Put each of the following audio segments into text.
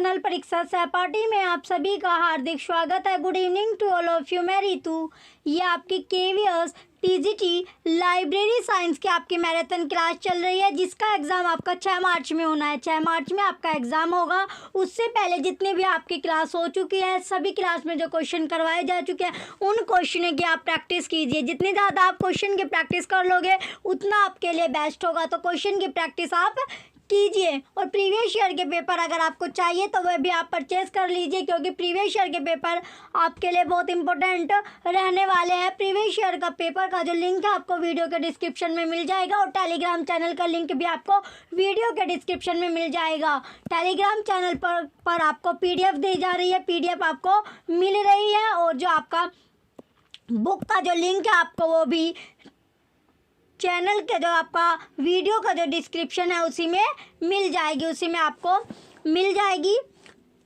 Channel परीक्षा सहपाठी में आप सभी का हार्दिक स्वागत है। Good evening to all of you. मैं रितु। ये आपकी केवीएस टीजीटी लाइब्रेरी साइंस की आपकी मैराथन क्लास चल रही है, जिसका एग्ज़ाम आपका 6 मार्च में होना है। 6 मार्च में आपका एग्ज़ाम होगा। उससे पहले जितनी भी आपकी क्लास हो चुकी है, सभी क्लास में जो क्वेश्चन करवाए जा चुके हैं, उन क्वेश्चन की आप प्रैक्टिस कीजिए। जितनी ज़्यादा आप क्वेश्चन की प्रैक्टिस कर लोगे, उतना आपके लिए बेस्ट होगा। तो क्वेश्चन की प्रैक्टिस आप कीजिए। और प्रीवियस ईयर के पेपर अगर आपको चाहिए तो वह भी आप परचेज़ कर लीजिए, क्योंकि प्रीवियस ईयर के पेपर आपके लिए बहुत इंपॉर्टेंट रहने वाले हैं। प्रीवियस ईयर का पेपर का जो लिंक है आपको वीडियो के डिस्क्रिप्शन में मिल जाएगा, और टेलीग्राम चैनल का लिंक भी आपको वीडियो के डिस्क्रिप्शन में मिल जाएगा। टेलीग्राम चैनल पर आपको PDF दी जा रही है, PDF आपको मिल रही है, और जो आपका बुक का जो लिंक है आपको वो भी चैनल के जो आपका वीडियो का जो डिस्क्रिप्शन है उसी में मिल जाएगी, उसी में आपको मिल जाएगी।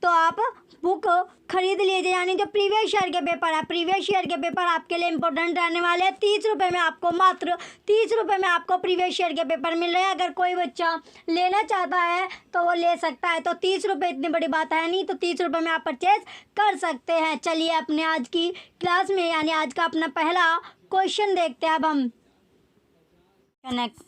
तो आप बुक खरीद लीजिए। यानी जो प्रीवियस ईयर के पेपर है, प्रीवियस ईयर के पेपर आपके लिए इंपॉर्टेंट रहने वाले हैं। 30 रुपये में आपको, मात्र 30 रुपये में आपको प्रीवियस ईयर के पेपर मिल रहे हैं। अगर कोई बच्चा लेना चाहता है तो वो ले सकता है। तो 30 रुपये इतनी बड़ी बात है नहीं, तो 30 रुपये में आप परचेज कर सकते हैं। चलिए अपने आज की क्लास में, यानी आज का अपना पहला क्वेश्चन देखते हैं। अब हम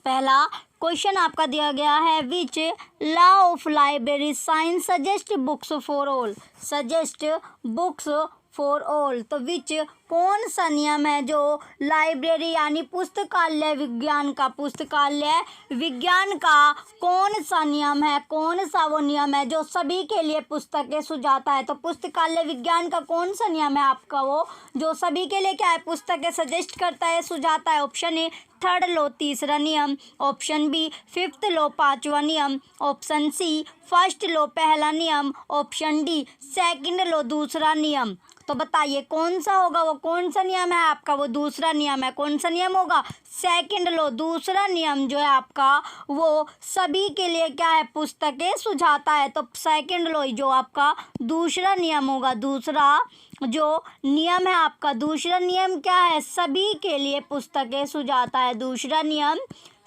पहला क्वेश्चन आपका दिया गया है, which law of library science suggest books for all. Suggest books for all, तो विच कौन सा नियम है जो लाइब्रेरी यानी पुस्तकालय विज्ञान का, पुस्तकालय विज्ञान का कौन सा नियम है, कौन सा वो नियम है जो सभी के लिए पुस्तकें सुझाता है। तो पुस्तकालय विज्ञान का कौन सा नियम है आपका वो जो सभी के लिए क्या है, पुस्तकें सजेस्ट करता है, सुझाता है। ऑप्शन ए थर्ड लॉ तीसरा नियम, ऑप्शन बी फिफ्थ लॉ पांचवा नियम, ऑप्शन सी फर्स्ट लॉ पहला नियम, ऑप्शन डी सेकंड लॉ दूसरा नियम। तो बताइए कौन सा होगा वो, कौन सा नियम है आपका वो दूसरा नियम है। कौन सा नियम होगा, सेकंड लॉ दूसरा नियम जो है आपका वो सभी के लिए क्या है, पुस्तकें सुझाता है। तो सेकंड लॉ जो आपका दूसरा नियम होगा, दूसरा जो नियम है आपका, दूसरा नियम क्या है, सभी के लिए पुस्तकें सुझाता है। दूसरा नियम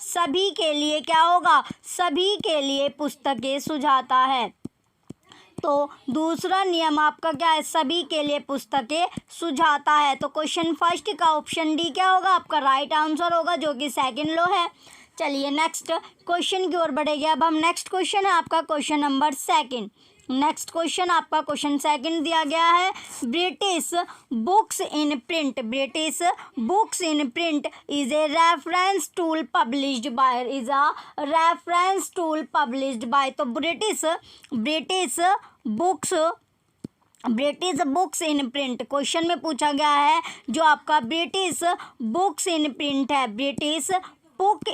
सभी के लिए क्या होगा, सभी के लिए पुस्तकें सुझाता है। तो दूसरा नियम आपका क्या है, सभी के लिए पुस्तकें सुझाता है। तो क्वेश्चन फर्स्ट का ऑप्शन डी क्या होगा आपका राइट आंसर होगा, जो कि सेकंड लॉ है। चलिए नेक्स्ट क्वेश्चन की ओर बढ़ेंगे। अब हम नेक्स्ट क्वेश्चन है आपका question number second. Next question आपका क्वेश्चन सेकंड दिया गया है, British books in print. British books in print is a reference tool published by, is a reference tool published by. तो British books in print question में पूछा गया है, जो आपका ब्रिटिश बुक्स इन प्रिंट है, ब्रिटिश बुक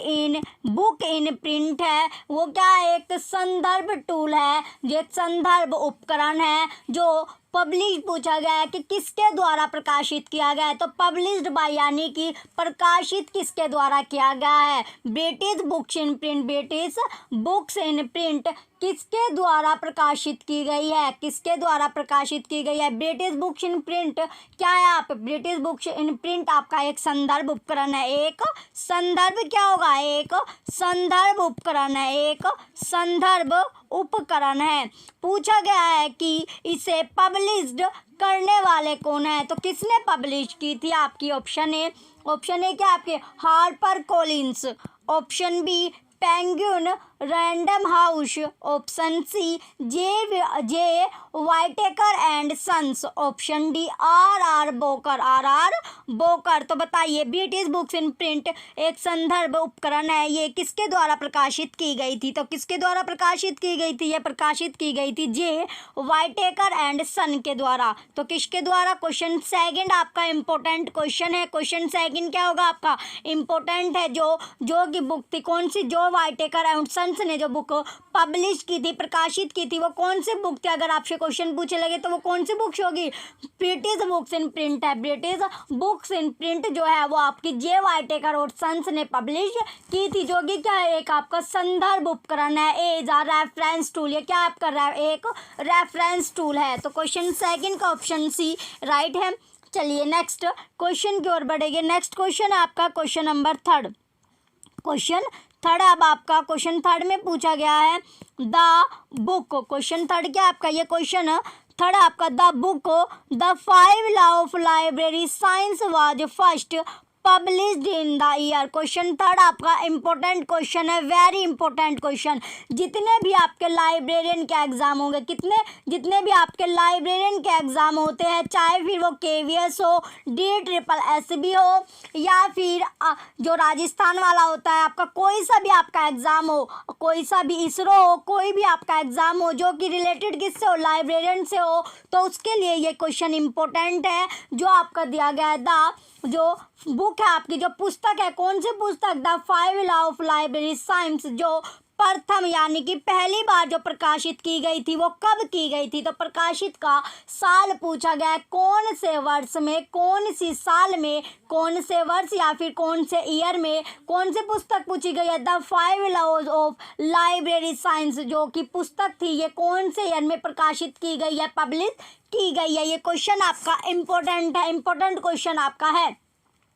इन प्रिंट है, वो क्या है, एक संदर्भ टूल है, ये संदर्भ उपकरण है जो पब्लिश पूछा गया है कि किसके द्वारा प्रकाशित किया गया है। तो पब्लिश्ड बाय यानी कि प्रकाशित किसके द्वारा किया गया है, British books in print. British books in print किसके द्वारा प्रकाशित की गई है, किसके द्वारा प्रकाशित की गई है। ब्रिटिश बुक्स इन प्रिंट क्या है आप, ब्रिटिश बुक्स इन प्रिंट आपका एक संदर्भ उपकरण है। एक संदर्भ क्या होगा, एक संदर्भ उपकरण है, एक संदर्भ उपकरण है। पूछा गया है कि इसे पब्लिश्ड करने वाले कौन है। तो किसने पब्लिश की थी आपकी, ऑप्शन ए क्या आपके Harper Collins, option B Penguin Random House, option C J Whitaker and Sons, option D R Bowker. तो बताइए ब्रिटिश बुक्स इन प्रिंट एक संदर्भ उपकरण है, ये किसके द्वारा प्रकाशित की गई थी। तो किसके द्वारा प्रकाशित की गई थी, ये प्रकाशित की गई थी जे वाइटेकर एंड सन के द्वारा। तो किसके द्वारा, क्वेश्चन सेकंड आपका इंपॉर्टेंट क्वेश्चन है। क्वेश्चन सेकंड क्या होगा आपका, इंपॉर्टेंट है। जो की बुक थी कौन सी, जो वाइटेकर एंड सन्स ने जो बुक पब्लिश की थी, प्रकाशित की थी, वो कौन सी बुक थी। अगर आपसे क्वेश्चन पूछे लगे तो वो कौन सी बुक्स होगी, ब्रिटिश बुक्स इन प्रिंट है। ब्रिटिश बुक्स इन प्रिंट जो है वो आपकी जे वाइटेकर और सन्स ने पब्लिश की थी, जो कि क्या है, एक आपका संदर्भ उपकरण है। एज आ रेफरेंस टूल, ये क्या आपका एक रेफरेंस टूल है। तो क्वेश्चन सेकंड का ऑप्शन सी राइट है। चलिए नेक्स्ट क्वेश्चन की ओर बढ़ेंगे। नेक्स्ट क्वेश्चन है आपका question number third. Question third अब आपका क्वेश्चन थर्ड में पूछा गया है द बुक। क्वेश्चन थर्ड क्या आपका, ये क्वेश्चन थर्ड आपका the book the 5 law of library science was first published in the year. Question third आपका इंपॉर्टेंट क्वेश्चन है, वेरी इंपॉर्टेंट क्वेश्चन। जितने भी आपके लाइब्रेरियन के एग्जाम होंगे, जितने भी आपके लाइब्रेरियन के एग्जाम होते हैं, चाहे फिर वो KVS हो, DSSS हो, या फिर जो राजस्थान वाला होता है आपका, कोई सा भी आपका एग्जाम हो, कोई सा भी ISRO हो, कोई भी आपका एग्जाम हो जो कि रिलेटेड किससे हो, लाइब्रेरियन से हो, तो उसके लिए ये क्वेश्चन इंपॉर्टेंट है। जो आपका दिया गया है द जो बुक है आपकी, जो पुस्तक है, कौन सी पुस्तक, the 5 law of library science, जो प्रथम यानी कि पहली बार जो प्रकाशित की गई थी वो कब की गई थी, तो प्रकाशित का साल पूछा गया है, कौन से वर्ष में, कौन सी साल में, कौन से वर्ष या फिर कौन से ईयर में कौन सी पुस्तक पूछी गई है। The 5 laws of library science जो कि पुस्तक थी, ये कौन से ईयर में प्रकाशित की गई है, पब्लिश की गई है। ये क्वेश्चन आपका इंपॉर्टेंट है, इंपॉर्टेंट क्वेश्चन आपका है।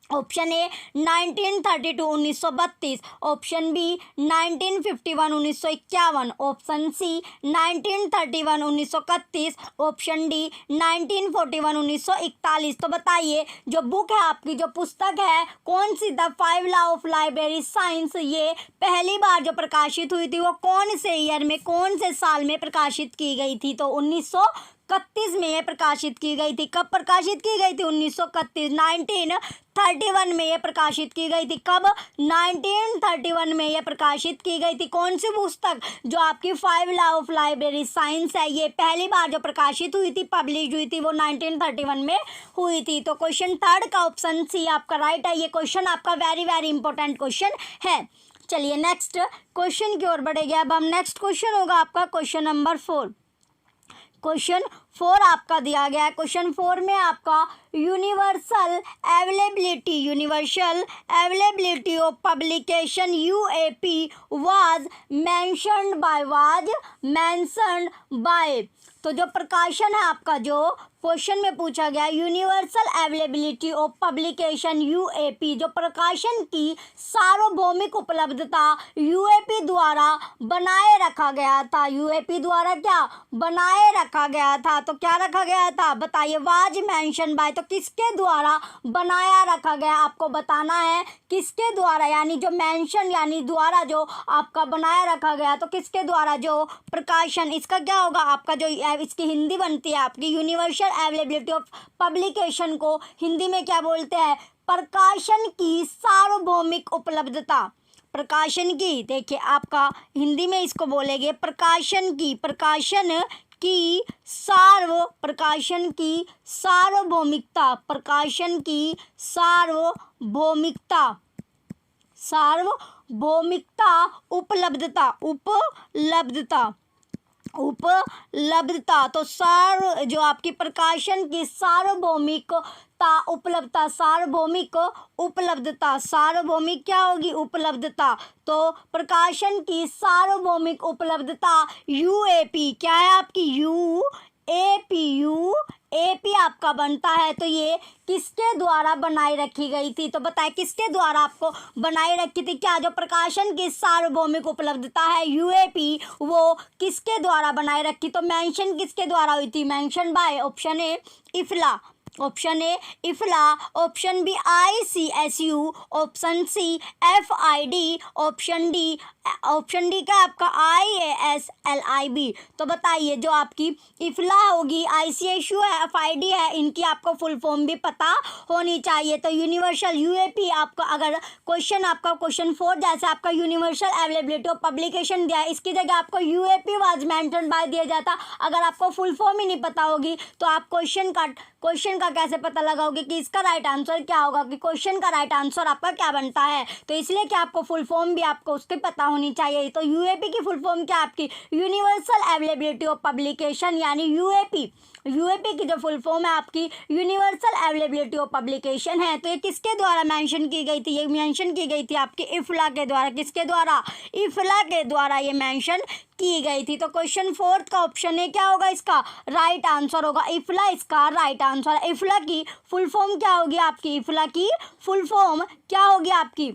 Option A 1932 1932, option B 1951 1951, option C 1931 1931, option D 1941 1941। तो बताइए जो बुक है आपकी, जो पुस्तक है कौन सी, the 5 law of library science, ये पहली बार जो प्रकाशित हुई थी वो कौन से ईयर में, कौन से साल में प्रकाशित की गई थी, तो 1931 में ये प्रकाशित की गई थी। कब प्रकाशित की गई थी, 1931, 1931 में ये प्रकाशित की गई थी। कब, 1931 में ये प्रकाशित की गई थी। कौन सी पुस्तक, जो आपकी 5 लॉ ऑफ लाइब्रेरी साइंस है, ये पहली बार जो प्रकाशित हुई थी, पब्लिश हुई थी, वो 1931 में हुई थी। तो क्वेश्चन थर्ड का ऑप्शन सी आपका राइट है। ये क्वेश्चन आपका वेरी वेरी इंपॉर्टेंट क्वेश्चन है। चलिए नेक्स्ट क्वेश्चन की ओर बढ़ेंगे। अब हम नेक्स्ट क्वेश्चन होगा आपका क्वेश्चन नंबर 4। क्वेश्चन 4 आपका दिया गया है। क्वेश्चन 4 में आपका universal availability of publication UAP was mentioned by. तो जो प्रकाशन है आपका, जो क्वेश्चन में पूछा गया universal availability of publication UAP, जो प्रकाशन की सार्वभौमिक उपलब्धता UAP द्वारा बनाए रखा गया था। UAP द्वारा क्या बनाए रखा गया था, तो क्या रखा गया था बताइए, वाज मेंशन बाय, तो किसके द्वारा बनाया रखा गया, आपको बताना है किसके द्वारा, यानी जो मेंशन यानी द्वारा जो आपका बनाया रखा गया, तो किसके द्वारा जो प्रकाशन, इसका क्या होगा आपका, जो इसकी हिंदी बनती है आपकी यूनिवर्सल अवेलेबिलिटी ऑफ पब्लिकेशन को हिंदी में क्या बोलते हैं, प्रकाशन की सार्वभौमिक उपलब्धता। प्रकाशन की, देखिए आपका हिंदी में इसको बोलेंगे प्रकाशन की सार्वभौमिकता, प्रकाशन की सार्वभौमिकता उपलब्धता। तो जो आपकी प्रकाशन की सार्वभौमिक क्या होगी, उपलब्धता। तो प्रकाशन की सार्वभौमिक उपलब्धता UAP क्या है आपकी, UAP आपका बनता है। तो ये किसके द्वारा बनाई रखी गई थी, तो बताए किसके द्वारा आपको बनाई रखी थी, क्या जो प्रकाशन की सार्वभौमिक उपलब्धता है UAP, वो किसके द्वारा बनाई रखी, तो मेंशन किसके द्वारा हुई थी, mention by. Option A IFLA, option A IFLA, option B ICSU, option C FID, option D का आपका IASLIB। तो बताइए जो आपकी इफला होगी, ICSU है, FID है, इनकी आपको फुल फॉर्म भी पता होनी चाहिए। तो यूनिवर्सल UAP आपका, अगर क्वेश्चन आपका क्वेश्चन 4 जैसे आपका यूनिवर्सल अवेलेबिलिटी ऑफ पब्लिकेशन दिया है, इसकी जगह आपको UAP वाज मेंशन बाय दिया जाता। अगर आपको फुल फॉर्म ही नहीं पता होगी तो आप क्वेश्चन का कैसे पता लगाओगे कि इसका राइट आंसर क्या होगा, कि क्वेश्चन का राइट आंसर आपका क्या बनता है। तो इसलिए कि आपको फुल फॉर्म भी आपको उसकी पता होनी चाहिए। तो UAP की फुल फॉर्म क्या आपकी, यूनिवर्सल अवेलेबिलिटी ऑफ पब्लिकेशन, यानी UAP की जो फुल फॉर्म है आपकी यूनिवर्सल अवेलेबिलिटी ऑफ पब्लिकेशन है। तो ये किसके द्वारा मेंशन की गई थी, ये मेंशन की गई थी आपकी इफला के द्वारा। किसके द्वारा, इफला के द्वारा ये मेंशन की गई थी। तो क्वेश्चन 4 का ऑप्शन है क्या होगा, इसका राइट आंसर होगा इफला, इसका राइट आंसर। इफला की फुल फॉर्म क्या होगी आपकी, इफला की फुल फॉर्म क्या होगी आपकी,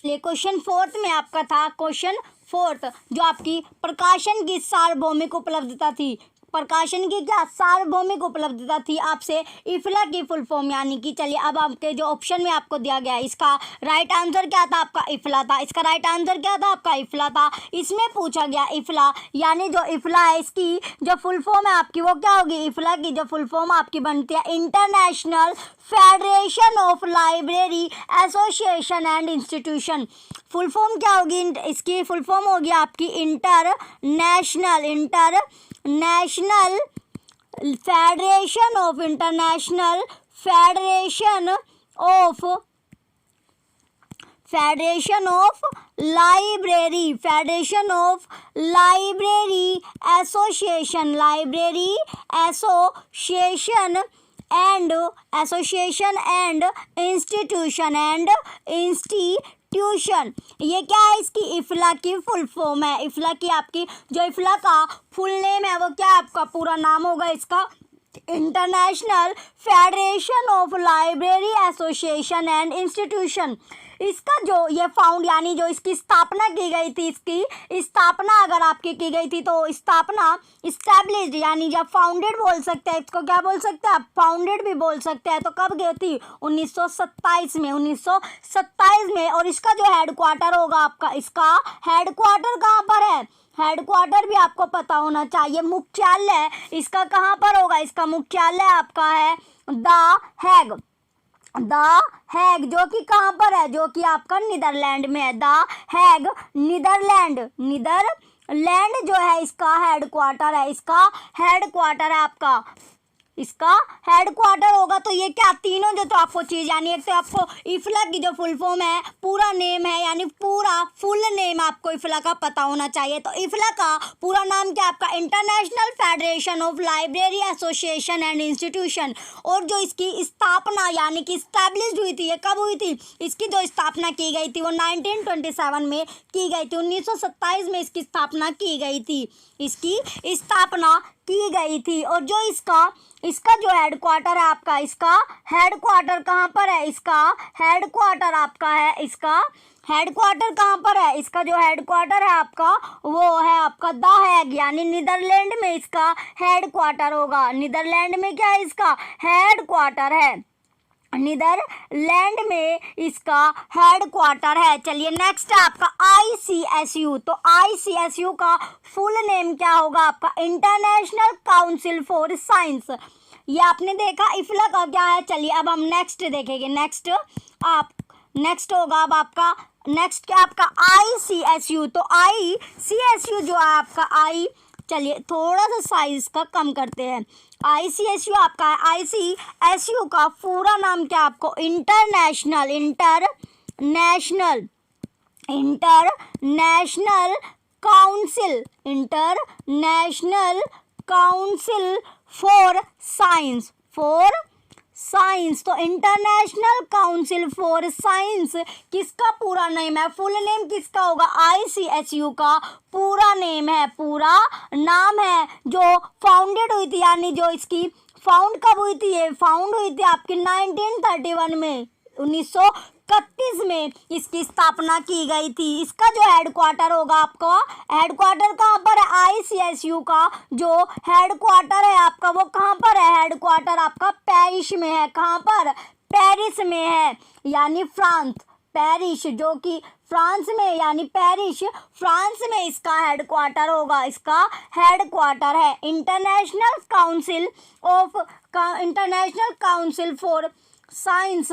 ये क्वेश्चन फोर्थ में आपका था, क्वेश्चन फोर्थ, जो आपकी प्रकाशन की सार्वभौमिक उपलब्धता थी, प्रकाशन की क्या सार्वभौमिक उपलब्धता थी आपसे इफला की फुल फॉर्म, यानी कि चलिए अब आपके जो ऑप्शन में आपको दिया गया है इसका राइट आंसर क्या था, आपका इफला था। इसका राइट आंसर क्या था, आपका इफला था। इसमें पूछा गया इफला, यानी जो इफला है इसकी जो फुल फॉर्म है आपकी वो क्या होगी, इफला की जो फुल फॉर्म आपकी बनती है international federation of library association and institution. Full form क्या होगी इसकी, फुल फॉर्म होगी आपकी international federation of library association and institution. ये क्या है, इसकी इफला की फुल फॉर्म है। इफला की आपकी जो इफला का फुल नेम है वो क्या आपका पूरा नाम होगा इसका, international federation of library association and institution. इसका जो ये फाउंड यानी जो इसकी स्थापना की गई थी, इसकी स्थापना अगर आपकी की गई थी तो स्थापना इस्टेब्लिश्ड यानी जब फाउंडेड बोल सकते हैं, इसको क्या बोल सकते हैं आप, फाउंडेड भी बोल सकते हैं। तो कब गई थी, 1927 में। और इसका जो हेडक्वार्टर होगा आपका, इसका हेडक्वार्टर कहाँ पर है, हेडक्वार्टर भी आपको पता होना चाहिए। मुख्यालय इसका कहाँ पर होगा, इसका मुख्यालय आपका है द हैग, जो कि कहाँ पर है, जो कि आपका नीदरलैंड में है। द हैग नीदरलैंड जो है इसका हेडक्वार्टर है, इसका हेडक्वार्टर है आपका, इसका हेडक्वार्टर होगा। तो ये क्या तीनों जो तो आपको चीज़, यानी एक तो आपको इफला की जो फुल फॉर्म है पूरा नेम है, यानी पूरा फुल नेम आपको इफला का पता होना चाहिए। तो इफला का पूरा नाम क्या आपका, international federation of library association and institution. और जो इसकी स्थापना यानी कि स्टैब्लिश्ड हुई थी, ये कब हुई थी, इसकी जो स्थापना की गई थी वो 1927 में की गई थी। 1927 में इसकी स्थापना की गई थी, इसकी स्थापना की गई थी। और जो इसका जो हेडक्वार्टर है आपका, इसका हेडक्वार्टर कहाँ पर है, इसका हेडक्वार्टर आपका है, इसका हेडक्वार्टर कहाँ पर है, इसका जो हेडक्वार्टर है आपका वो है आपका द हैग, यानी नीदरलैंड में इसका हेडक्वार्टर होगा। नीदरलैंड में क्या है, इसका हेडक्वार्टर है, नीदरलैंड में इसका हेडक्वार्टर है। चलिए नेक्स्ट है आपका ICSU। तो ICSU का फुल नेम क्या होगा आपका, इंटरनेशनल काउंसिल फॉर साइंस। ये आपने देखा इफला का क्या है। चलिए अब हम नेक्स्ट देखेंगे। नेक्स्ट होगा अब आपका, नेक्स्ट क्या आपका ICSU। तो ICSU जो है आपका चलिए थोड़ा सा साइज का कम करते हैं। ICSU आपका है, ICSU का पूरा नाम क्या आपको, इंटरनेशनल काउंसिल फॉर साइंस। तो इंटरनेशनल काउंसिल फॉर साइंस किसका पूरा नेम है, फुल नेम किसका होगा, ICSU का पूरा नेम है, पूरा नाम है, जो फाउंडेड हुई थी, यानी जो इसकी फाउंड कब हुई थी, ये फाउंड हुई थी आपकी 1931 में, 1931 में इसकी स्थापना की गई थी। इसका जो हेडक्वार्टर होगा आपका, हेडक्वार्टर कहाँ पर है, ICSU का जो हेडक्वार्टर है आपका वो कहाँ पर है, हेडक्वार्टर आपका पेरिस में है। कहाँ पर, पेरिस में है, यानी फ्रांस, पेरिस जो कि फ्रांस में, यानी पेरिस फ्रांस में इसका हेडक्वार्टर होगा। इसका हेडक्वार्टर है इंटरनेशनल काउंसिल फॉर साइंस।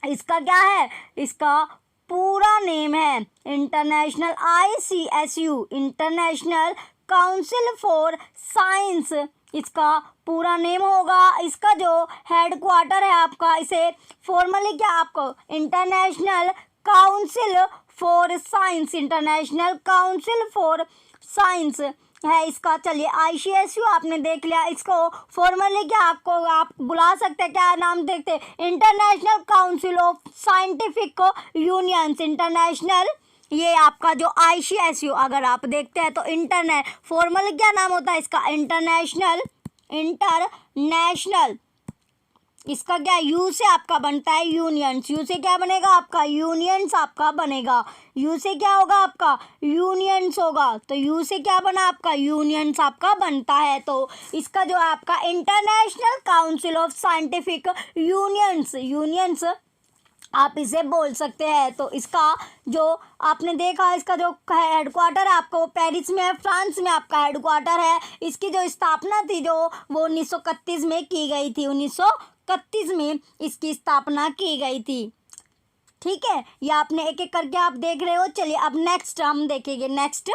इसका क्या है, इसका पूरा नेम है international ICSU, international council for science इसका पूरा नेम होगा। इसका जो हेडक्वार्टर है आपका, इसे फॉर्मली क्या आपको इंटरनेशनल काउंसिल फॉर साइंस है इसका। चलिए ICSU आपने देख लिया, इसको फॉर्मली क्या आपको आप बुला सकते हैं, क्या नाम देखते हैं, international council of scientific unions. International ये आपका जो ICSU अगर आप देखते हैं तो फॉर्मली क्या नाम होता है इसका, इंटरनेशनल इसका क्या यू से आपका बनता है यूनियंस, यू से क्या बनेगा आपका यूनियंस आपका बनेगा, यू से क्या होगा आपका यूनियंस होगा, तो यू से क्या बना आपका यूनियंस आपका बनता है। तो इसका जो आपका international council of scientific unions, unions आप इसे बोल सकते हैं। तो इसका जो आपने देखा, इसका जो हेडक्वार्टर है आपका वो पेरिस में है, फ्रांस में आपका हेडक्वार्टर है। इसकी जो स्थापना थी जो वो 1931 में की गई थी, 1931 में इसकी स्थापना की गई थी। ठीक है, ये आपने एक एक करके आप देख रहे हो। चलिए अब नेक्स्ट हम देखेंगे, नेक्स्ट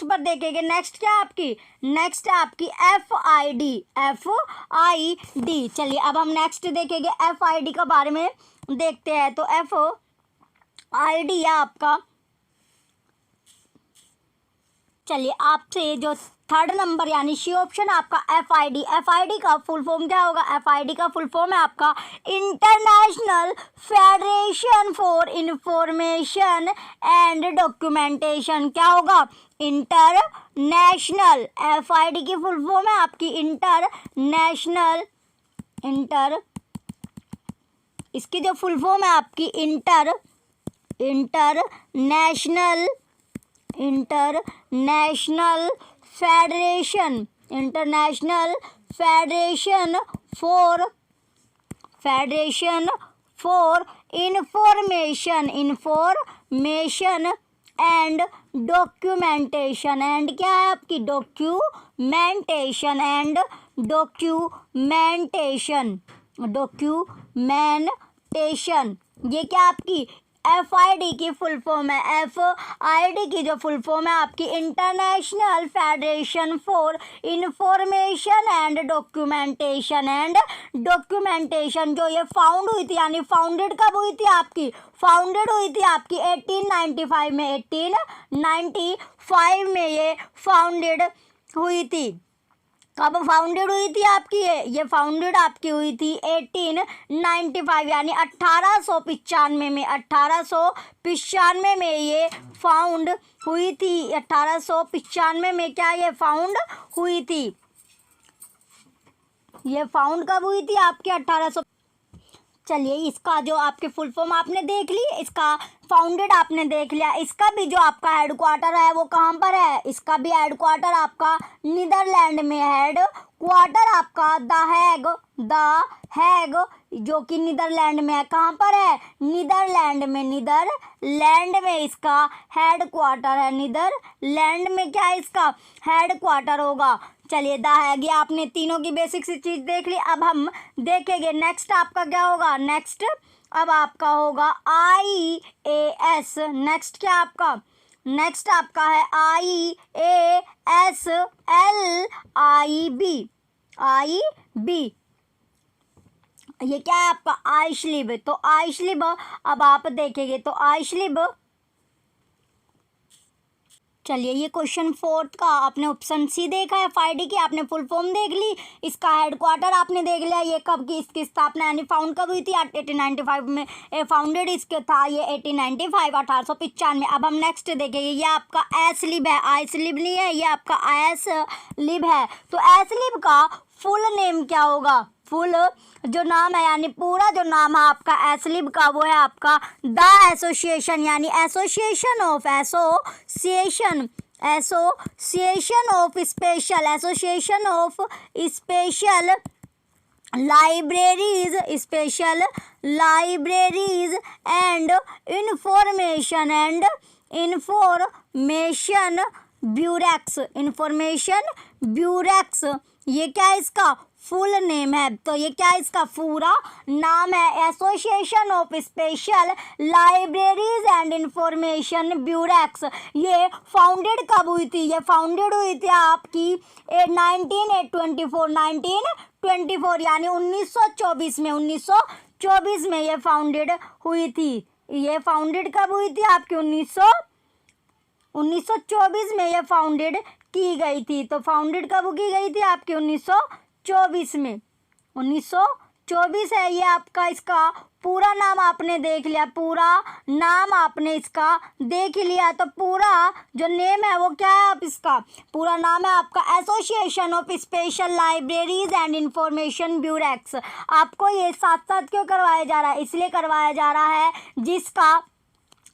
पर देखेंगे। नेक्स्ट क्या है आपकी, नेक्स्ट है आपकी FID, FID। चलिए अब हम नेक्स्ट देखेंगे FID के बारे में देखते हैं। तो FID है आपका, चलिए आपसे जो थर्ड नंबर यानी सी ऑप्शन आपका FID का फुल फॉर्म क्या होगा, FID का फुल फॉर्म है आपका international federation for information and documentation. क्या होगा, इंटरनेशनल, FID की फुल फॉर्म है आपकी इंटरनेशनल, इसकी जो फुल फॉर्म है आपकी international federation, international federation for information and documentation, and क्या है आपकी डॉक्यूमेंटेशन ये क्या आपकी FID की फुल फॉर्म है। FID की जो फुल फॉर्म है आपकी international federation for information and documentation जो ये फाउंड हुई थी, यानी फाउंडेड कब हुई थी आपकी, फाउंडेड हुई थी आपकी 1895 में, 1895 में ये फाउंडेड हुई थी। कब फाउंडेड हुई थी आपकी, ये फाउंडेड आपकी हुई थी 1895 यानी 1895 में, 1895 में ये फाउंड हुई थी। 1895 में क्या ये फाउंड हुई थी, ये फाउंड कब हुई थी आपके 1800। चलिए इसका जो आपके फुल फॉर्म आपने देख ली, इसका फाउंडेड आपने देख लिया। इसका भी जो आपका हेडक्वार्टर है वो कहाँ पर है, इसका भी हेडक्वार्टर आपका नीदरलैंड में, हेडक्वार्टर आपका द हैग जो कि नीदरलैंड में है। कहाँ पर है, नीदरलैंड में इसका हेडक्वार्टर है, नीदरलैंड में क्या है इसका हेडक्वार्टर होगा। चलिए द हैग, ये आपने तीनों की बेसिक सी चीज़ देख ली। अब हम देखेंगे नेक्स्ट आपका क्या होगा, नेक्स्ट अब आपका होगा IAS। नेक्स्ट क्या आपका, नेक्स्ट आपका है IASLIB, ये क्या है आपका आइशलिब। तो आइशलिब अब आप देखेंगे तो आइशलिब, चलिए ये क्वेश्चन 4 का आपने ऑप्शन सी देखा है, FID की आपने फुल फॉर्म देख ली, इसका हेडक्वार्टर आपने देख लिया, ये कब की इसकी स्थापना यानी फाउंड कब हुई थी 1895 में, फाउंडेड इसके था ये 1895 1895। अब हम नेक्स्ट देखेंगे, ये आपका एसलिब है, आइसलिब नहीं है, ये आपका एसलिब है। तो एसलिब का फुल नेम क्या होगा, फुल जो नाम है यानी पूरा जो नाम है आपका एसलिब का वो है आपका द एसोसिएशन, यानी association of special libraries and information bureaux, ये क्या है इसका फुल नेम है। तो ये क्या है इसका पूरा नाम है, association of special libraries and information bureaux. ये फाउंडेड कब हुई थी, ये फाउंडेड हुई थी आपकी 1924 यानी 1924 में ये फाउंडेड हुई थी। ये फाउंडेड कब हुई थी आपकी 1924 में ये फाउंडेड की गई थी। तो फाउंडेड कब की गई थी आपकी 1924 में, 24 है ये आपका इसका पूरा नाम आपने देख लिया, पूरा नाम आपने इसका देख लिया। तो पूरा जो नेम है वो क्या है, आप इसका पूरा नाम है आपका association of special libraries and information bureaux. आपको ये साथ साथ क्यों करवाया जा रहा है, इसलिए करवाया जा रहा है जिसका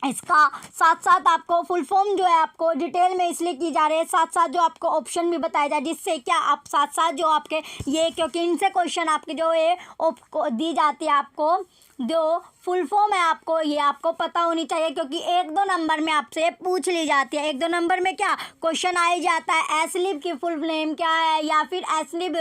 इसका साथ साथ आपको फुल फॉर्म जो है आपको डिटेल में इसलिए की जा रही है, साथ साथ जो आपको ऑप्शन भी बताया जाए, जिससे क्या आप साथ साथ जो आपके ये, क्योंकि इनसे क्वेश्चन आपके जो ये दी जाती है, आपको जो फुल फॉर्म है आपको ये आपको पता होनी चाहिए, क्योंकि 1-2 नंबर में आपसे पूछ ली जाती है। 1-2 नंबर में क्या क्वेश्चन आ ही जाता है, एसलिब की फुल नेम क्या है, या फिर एसलिब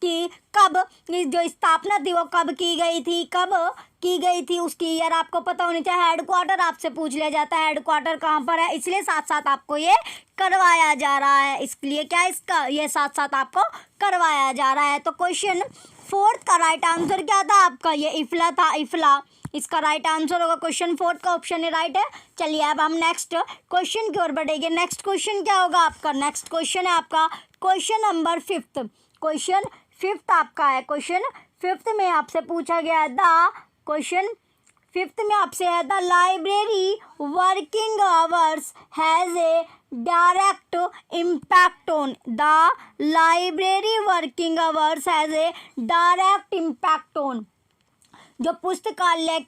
की कब जो स्थापना थी वो कब की गई थी, कब की गई थी उसकी ईयर आपको पता होनी चाहिए। हेडक्वार्टर आपसे पूछ लिया जाता है, हेडक्वार्टर कहाँ पर है, इसलिए साथ साथ आपको ये करवाया जा रहा है। इसलिए क्या इसका ये साथ साथ आपको करवाया जा रहा है। तो क्वेश्चन 4 का राइट आंसर क्या था आपका, ये इफला था, इफला इसका राइट आंसर होगा। क्वेश्चन 4 का ऑप्शन है राइट है। चलिए अब हम नेक्स्ट क्वेश्चन की ओर बढ़ेंगे। नेक्स्ट क्वेश्चन क्या होगा आपका, नेक्स्ट क्वेश्चन है आपका क्वेश्चन नंबर 5। क्वेश्चन 5 आपका है, क्वेश्चन 5 में आपसे पूछा गया है क्वेश्चन 5 में आपसे है the library working hours has a direct impact on, the library working hours has a direct impact on, जो पुस्तकालय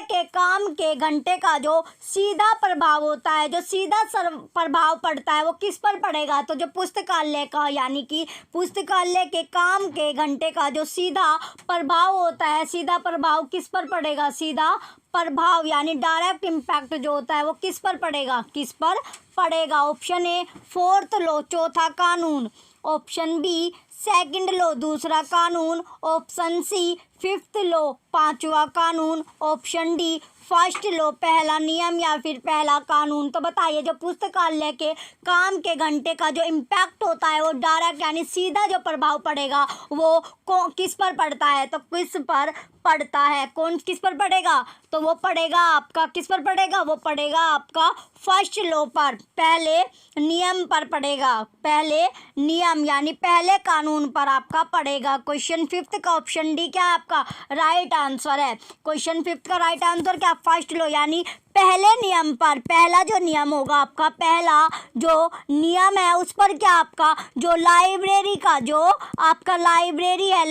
के काम के घंटे का जो सीधा प्रभाव होता है, जो सीधा प्रभाव पड़ता है वो किस पर पड़ेगा, तो जो पुस्तकालय का यानी कि पुस्तकालय के काम के घंटे का जो सीधा प्रभाव होता है, सीधा प्रभाव किस पर पड़ेगा, सीधा प्रभाव यानी डायरेक्ट इम्पैक्ट जो होता है वो किस पर पड़ेगा, किस पर पड़ेगा। ऑप्शन ए 4th लॉ चौथा कानून, ऑप्शन बी 2nd लॉ दूसरा कानून, ऑप्शन सी 5th लॉ पांचवा कानून, ऑप्शन डी 1st लॉ पहला नियम या फिर पहला कानून। तो बताइए जो पुस्तकालय के काम के घंटे का जो इम्पैक्ट होता है वो डायरेक्ट यानी सीधा जो प्रभाव पड़ेगा वो किस पर पड़ता है, तो किस पर पड़ता है, कौन किस पर पड़ेगा, तो वो पड़ेगा आपका किस पर पड़ेगा, वो पड़ेगा आपका 1st लॉ पर, पहले नियम पर पड़ेगा, पहले नियम यानी पहले कानून पर आपका पड़ेगा। क्वेश्चन 5 का ऑप्शन डी क्या है आपका राइट आंसर है। क्वेश्चन 5 का राइट आंसर क्या, 1st लॉ यानी पहले नियम पर, पहला जो नियम होगा आपका, पहला जो नियम है उस पर क्या आपका जो लाइब्रेरी का जो आपका लाइब्रेरी है,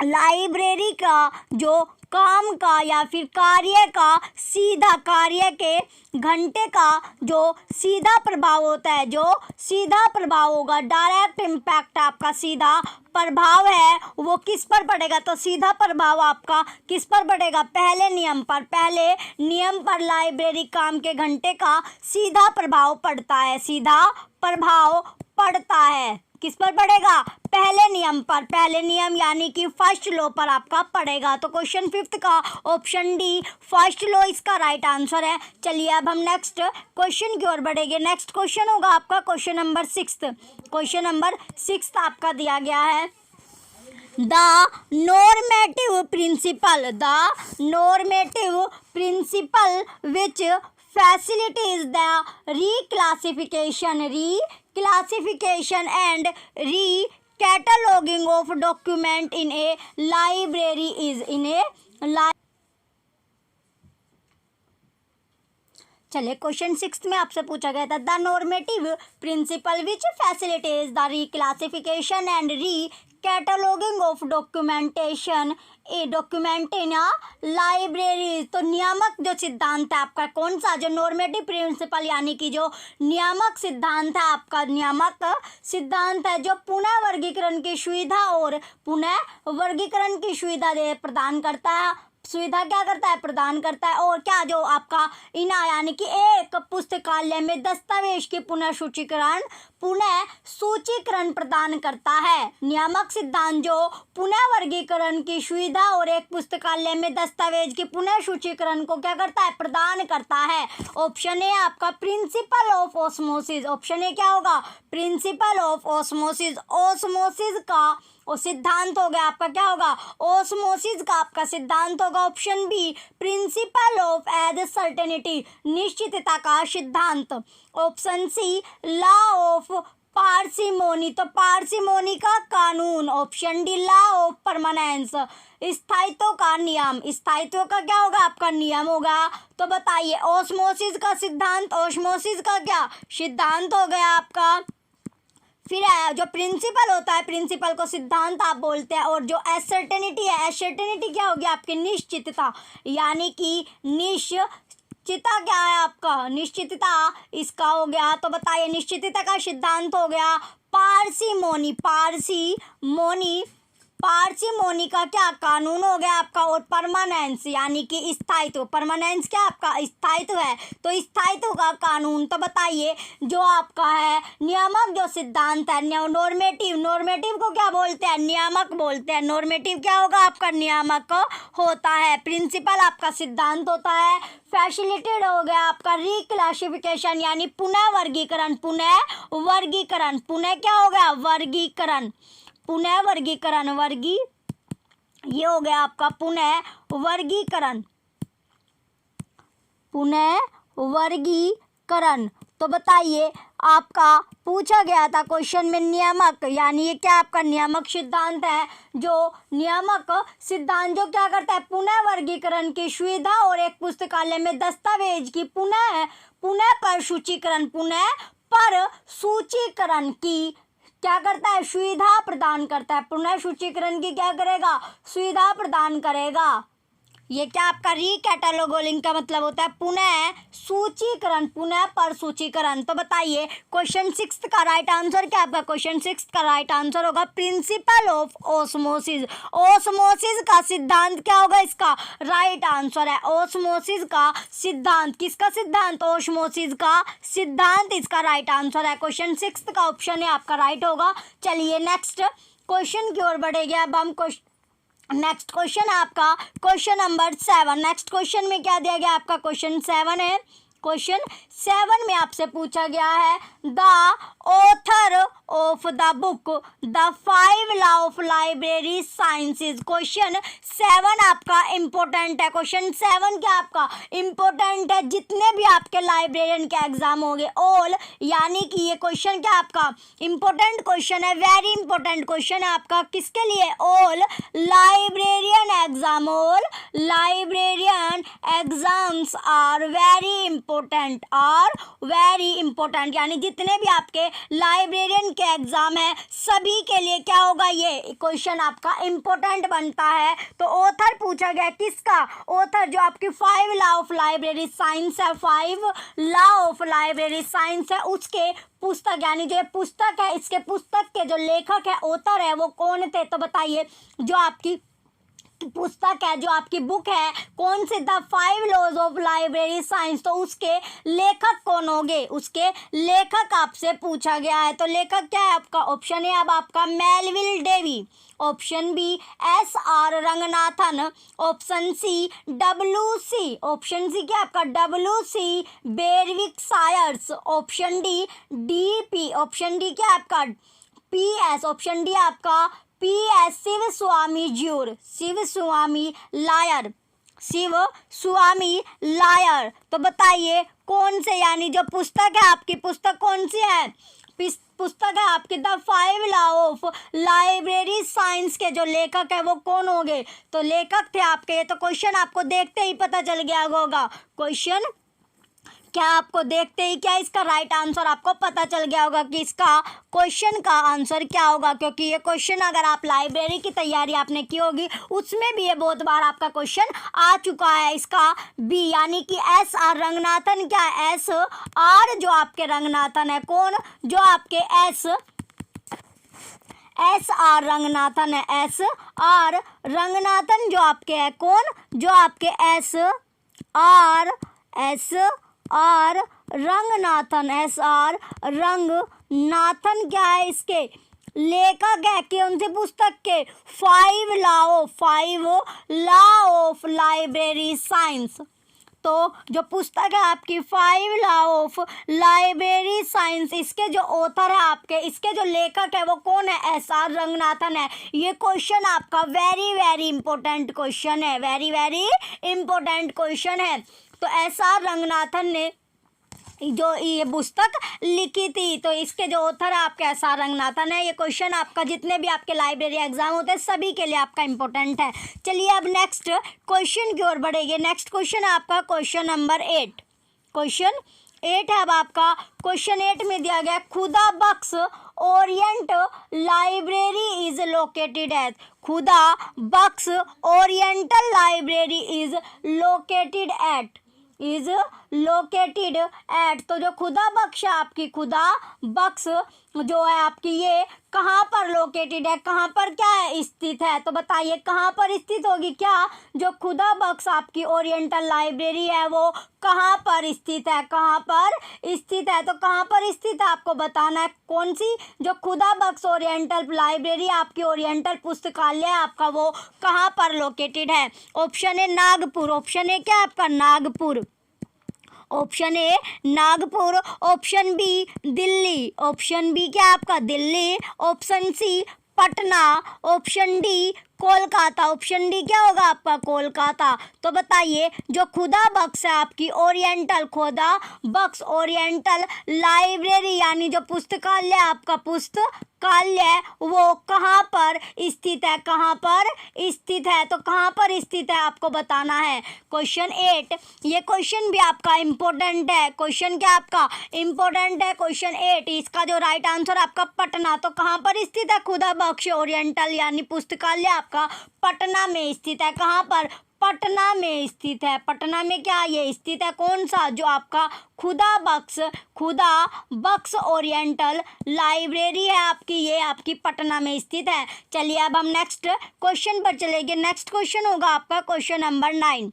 लाइब्रेरी का जो काम का या फिर कार्य का सीधा कार्य के घंटे का जो सीधा प्रभाव होता है, जो सीधा प्रभाव होगा डायरेक्ट इम्पैक्ट आपका सीधा प्रभाव है वो किस पर पड़ेगा, तो सीधा प्रभाव आपका किस पर पड़ेगा, पहले नियम पर, पहले नियम पर लाइब्रेरी काम के घंटे का सीधा प्रभाव पड़ता है, सीधा प्रभाव पड़ता है, किस पर पड़ेगा, पहले नियम पर, पहले नियम यानी कि 1st लॉ पर आपका पड़ेगा। तो क्वेश्चन 5 का ऑप्शन डी 1st लॉ इसका राइट आंसर है। चलिए अब हम नेक्स्ट क्वेश्चन की ओर बढ़ेंगे। नेक्स्ट क्वेश्चन होगा आपका क्वेश्चन नंबर 6। क्वेश्चन नंबर 6 आपका दिया गया है the normative principal which facilitates the reclassification and recataloguing of document in a library is चलिए क्वेश्चन 6 में आपसे पूछा गया था the normative principal which facilitates the reclassification and cataloguing of documentation document in library. तो नियामक जो सिद्धांत है आपका कौन सा, जो नॉर्मेटिव प्रिंसिपल यानी कि जो नियामक सिद्धांत है आपका, नियामक सिद्धांत है जो पुनः वर्गीकरण की सुविधा और पुनः वर्गीकरण की सुविधा प्रदान करता है, सुविधा क्या करता है, प्रदान करता है, और क्या जो आपका इना यानी कि एक पुस्तकालय में दस्तावेज की पुनः सूचीकरण प्रदान करता है। नियामक सिद्धांत जो पुनः वर्गीकरण की सुविधा और एक पुस्तकालय में दस्तावेज की पुनः सूचीकरण को क्या करता है, प्रदान करता है। ऑप्शन ए आपका principle of osmosis, option A क्या होगा, प्रिंसिपल ऑफ ऑस्मोसिस। ऑस्मोसिस का और सिद्धांत हो गया आपका क्या होगा, ऑस्मोसिस का आपका सिद्धांत होगा। Option B principle of as certainty, निश्चितता का सिद्धांत। Option C law of parsimony, तो पार्सिमोनी का कानून, option D law of permanence, स्थायित्व का नियम, स्थायित्व का क्या होगा आपका नियम होगा। तो बताइए ऑस्मोसिस का सिद्धांत, ऑस्मोसिस का क्या सिद्धांत हो गया आपका। फिर जो प्रिंसिपल होता है, प्रिंसिपल को सिद्धांत आप बोलते हैं। और जो एसर्टेनिटी है, एसर्टेनिटी क्या होगी आपकी निश्चितता, यानी कि निश्चितता क्या है आपका, निश्चितता इसका हो गया। तो बताइए निश्चितता का सिद्धांत हो गया पार्सिमोनी, पार्सिमोनी, पार्सिमोनी का क्या कानून हो गया आपका। और परमानेंस यानी कि स्थायित्व, परमानेंस क्या आपका स्थायित्व है, तो स्थायित्व का कानून। तो बताइए जो आपका है नियामक जो सिद्धांत है, नॉर्मेटिव, नॉर्मेटिव को क्या बोलते हैं, नियामक बोलते हैं। नॉर्मेटिव क्या होगा आपका नियामक होता है। प्रिंसिपल आपका सिद्धांत होता है। फैसिलिटेड हो गया आपका रिक्लासिफिकेशन यानी पुनः वर्गीकरण, पुनः वर्गीकरण, पुनः क्या हो गया वर्गीकरण, पुनः वर्गीकरण, ये हो गया आपका पुनः वर्गीकरण, पुनः वर्गीकरण। तो बताइए आपका पूछा गया था क्वेश्चन में नियामक, यानी ये क्या आपका नियामक सिद्धांत है। जो नियामक सिद्धांत जो क्या करता है, पुनः वर्गीकरण की सुविधा और एक पुस्तकालय में दस्तावेज की पुनः पर सूचीकरण, पुनः पर सूचीकरण की क्या करता है सुविधा प्रदान करता है। पुनः सूचीकरण की क्या करेगा सुविधा प्रदान करेगा। ये क्या आपका रीकैटालोगिंग का मतलब होता है पुनः सूचीकरण, पुनः पर सूचीकरण। तो बताइए क्वेश्चन 6 का राइट आंसर क्या आपका, क्वेश्चन 6 का राइट आंसर होगा प्रिंसिपल ऑफ ऑस्मोसिस। ऑस्मोसिस का सिद्धांत क्या होगा, इसका राइट आंसर है ऑस्मोसिस का सिद्धांत। किसका सिद्धांत, ऑस्मोसिस का सिद्धांत इसका राइट आंसर है। क्वेश्चन 6 का ऑप्शन है आपका राइट होगा। चलिए नेक्स्ट क्वेश्चन की ओर बढ़ेंगे। अब हम नेक्स्ट क्वेश्चन है आपका क्वेश्चन नंबर 7। नेक्स्ट क्वेश्चन में क्या दिया गया आपका, क्वेश्चन 7 है। क्वेश्चन 7 में आपसे पूछा गया है the author of the book the 5 law of library sciences. Question 7 आपका इंपॉर्टेंट है। क्वेश्चन 7 क्या आपका इंपॉर्टेंट है, जितने भी आपके लाइब्रेरियन के एग्जाम होंगे ऑल, यानी कि ये क्वेश्चन क्या आपका इंपॉर्टेंट क्वेश्चन है, वेरी इंपॉर्टेंट क्वेश्चन है आपका। किसके लिए, all librarian exam, all librarian exams are very important, are very important, यानी जितने भी आपके लाइब्रेरियन के एग्जाम है सभी के लिए क्या होगा, ये क्वेश्चन आपका इंपॉर्टेंट बनता है। तो ऑथर पूछा गया किसका, ऑथर जो आपकी 5 लॉ ऑफ लाइब्रेरी साइंस है, 5 लॉ ऑफ लाइब्रेरी साइंस है, उसके पुस्तक यानी जो पुस्तक है, इसके पुस्तक के जो लेखक है ऑथर है वो कौन थे। तो बताइए जो आपकी पुस्तक है, जो आपकी बुक है कौन से, the 5 laws of library science, तो उसके लेखक कौन होंगे, उसके लेखक आपसे पूछा गया है। तो लेखक क्या है आपका, ऑप्शन है अब आपका Melvil Dewey, option B SR Ranganathan, option C WC, option C क्या आपका WC Berwick Sayers, option D DP, option D क्या आपका PS, ऑप्शन डी आपका PS शिव स्वामी ज्यूर, शिव स्वामी लायर, शिव स्वामी लायर। तो बताइए कौन से, यानी जो पुस्तक है आपकी पुस्तक कौन सी है, पुस्तक है आपकी the 5 law of library science के जो लेखक है वो कौन होंगे। तो लेखक थे आपके, ये तो क्वेश्चन आपको देखते ही पता चल गया होगा, क्वेश्चन क्या आपको देखते ही क्या इसका राइट आंसर आपको पता चल गया होगा कि इसका क्वेश्चन का आंसर क्या होगा। क्योंकि ये क्वेश्चन अगर आप लाइब्रेरी की तैयारी आपने की होगी उसमें भी ये बहुत बार आपका क्वेश्चन आ चुका है। इसका बी यानी कि SR रंगनाथन क्या है, SR जो आपके रंगनाथन है कौन, जो आपके SR रंगनाथन है, SR रंगनाथन जो आपके है कौन, जो आपके SR रंगनाथन, SR रंगनाथन क्या है, इसके लेखक है कौन सी पुस्तक के, 5 लॉ ऑफ लाइब्रेरी साइंस। तो जो पुस्तक है आपकी 5 लॉ ऑफ लाइब्रेरी साइंस, इसके जो ऑथर है आपके, इसके जो लेखक है वो कौन है, SR रंगनाथन है। ये क्वेश्चन आपका वेरी वेरी इंपॉर्टेंट क्वेश्चन है, वेरी वेरी इंपॉर्टेंट क्वेश्चन है। तो SR रंगनाथन ने जो ये पुस्तक लिखी थी। तो इसके जो ऑथर आपके एस.आर. रंगनाथन है। ये क्वेश्चन आपका जितने भी आपके लाइब्रेरी एग्जाम होते हैं सभी के लिए आपका इम्पोर्टेंट है। चलिए अब नेक्स्ट क्वेश्चन की ओर बढ़ेंगे। नेक्स्ट क्वेश्चन आपका क्वेश्चन नंबर 8। क्वेश्चन 8 है अब आपका। क्वेश्चन 8 में दिया गया Khuda Bakhsh orient library is located at. Khuda Bakhsh oriental library is located at. Is located at. तो जो खुदा बख्श है आपकी, खुदा बख्श जो है आपकी, ये कहाँ पर लोकेटेड है, कहाँ पर क्या है स्थित है। तो बताइए कहाँ पर स्थित होगी। क्या जो खुदा बख्श आपकी ओरिएंटल लाइब्रेरी है वो कहाँ पर स्थित है, कहाँ पर स्थित है। तो कहाँ पर स्थित है आपको बताना है। कौन सी जो खुदा बख्श ओरिएंटल लाइब्रेरी आपकी, ओरिएंटल पुस्तकालय आपका, वो कहाँ पर लोकेटेड है। Option A Nagpur. Option A क्या है आपका Nagpur. Option A Nagpur. Option B Delhi. Option B क्या आपका Delhi. Option C Patna. Option D Kolkata. Option D क्या होगा आपका कोलकाता। तो बताइए जो खुदा बख्श है आपकी ओरिएंटल, खुदा बख्श ओरिएंटल लाइब्रेरी यानी जो पुस्तकालय आपका, पुस्तकालय वो कहाँ पर स्थित है, कहाँ पर स्थित है। तो कहाँ पर स्थित है आपको बताना है। क्वेश्चन 8 ये क्वेश्चन भी आपका इम्पोर्टेंट है। क्वेश्चन क्या आपका इम्पोर्टेंट है। क्वेश्चन 8 इसका जो राइट आंसर आपका पटना। तो कहाँ पर स्थित है खुदा बख्श ओरिएंटल यानी पुस्तकालय आपका पटना में स्थित है। कहाँ पर पटना में स्थित है। पटना में क्या ये स्थित है। कौन सा जो आपका खुदा बख्श ओरिएंटल लाइब्रेरी है आपकी, ये आपकी पटना में स्थित है। चलिए अब हम नेक्स्ट क्वेश्चन पर चलेंगे। नेक्स्ट क्वेश्चन होगा आपका क्वेश्चन नंबर 9।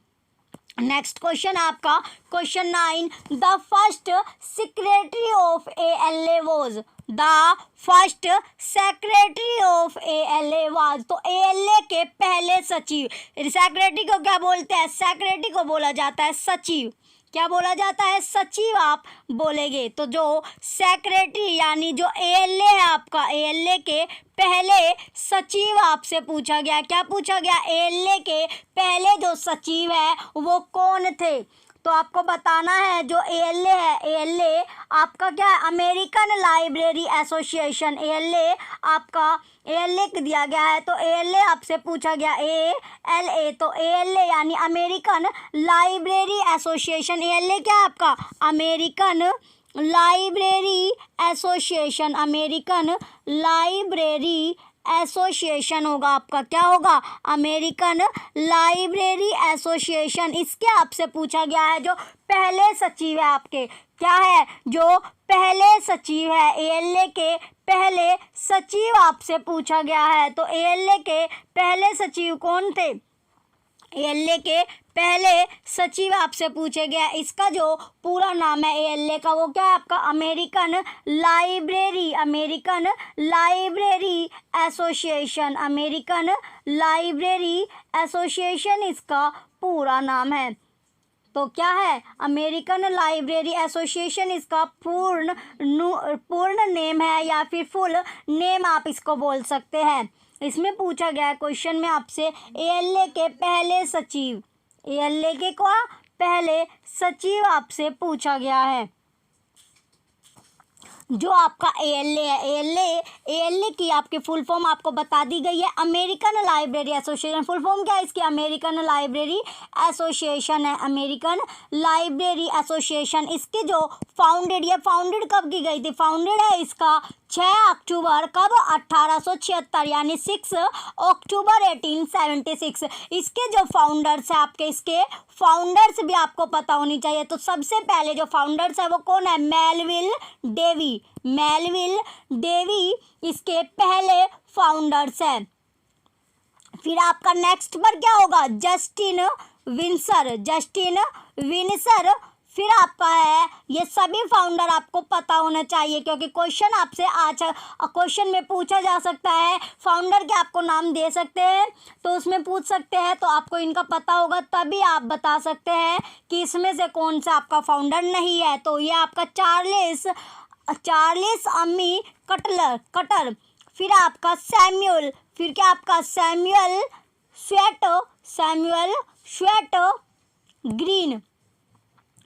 नेक्स्ट क्वेश्चन आपका question 9। The first secretary of ALA was. The first secretary of ALA was. तो ALA के पहले सचिव, सेक्रेटरी को क्या बोलते हैं, सेक्रेटरी को बोला जाता है सचिव। क्या बोला जाता है सचिव आप बोलेंगे। तो जो सेक्रेटरी यानी जो ALA है आपका, ALA के पहले सचिव आपसे पूछा गया। क्या पूछा गया ALA के पहले जो सचिव है वो कौन थे। तो आपको बताना है जो ALA है, ALA आपका क्या है अमेरिकन लाइब्रेरी एसोसिएशन। ALA आपका ALA दिया गया है। तो ALA आपसे पूछा गया ALA। तो ALA यानी अमेरिकन लाइब्रेरी एसोसिएशन। ALA क्या है आपका American library association. American library association होगा आपका। क्या होगा अमेरिकन लाइब्रेरी एसोसिएशन। इसके आपसे पूछा गया है जो पहले सचिव है आपके। क्या है जो पहले सचिव है ALA के पहले सचिव आपसे पूछा गया है। तो ALA के पहले सचिव कौन थे। ALA के पहले सचिव आपसे पूछे गया। इसका जो पूरा नाम है ALA का वो क्या है आपका American library association. American library association इसका पूरा नाम है। तो क्या है अमेरिकन लाइब्रेरी एसोसिएशन इसका पूर्ण नेम है या फिर फुल नेम आप इसको बोल सकते हैं। इसमें पूछा गया है क्वेश्चन में आपसे ALA के पहले सचिव, ALA के को पहले सचिव आपसे पूछा गया है। जो आपका ALA है, ALA की आपकी फुल फॉर्म आपको बता दी गई है American library association. Full form क्या है इसकी अमेरिकन लाइब्रेरी एसोसिएशन है। अमेरिकन लाइब्रेरी एसोसिएशन इसके जो फाउंडेड कब की गई थी। फाउंडेड है इसका 6 अक्टूबर कब 1876 यानी 6 अक्टूबर 1876। इसके जो फाउंडर्स है आपके, इसके फाउंडर्स भी आपको पता होनी चाहिए। तो सबसे पहले जो फाउंडर्स है वो कौन है मेलविल डेवी इसके पहले फाउंडर्स है। फिर आपका नेक्स्ट पर क्या होगा जस्टिन विंसर। फिर आपका है ये सभी फाउंडर आपको पता होना चाहिए क्योंकि क्वेश्चन आपसे आज क्वेश्चन में पूछा जा सकता है। फाउंडर के आपको नाम दे सकते हैं तो उसमें पूछ सकते हैं। तो आपको इनका पता होगा तभी आप बता सकते हैं कि इसमें से कौन सा आपका फाउंडर नहीं है। तो ये आपका चार्ल्स अम्मी कटर। फिर आपका सैमुअल, फिर क्या आपका सैमुअल स्वेट ग्रीन।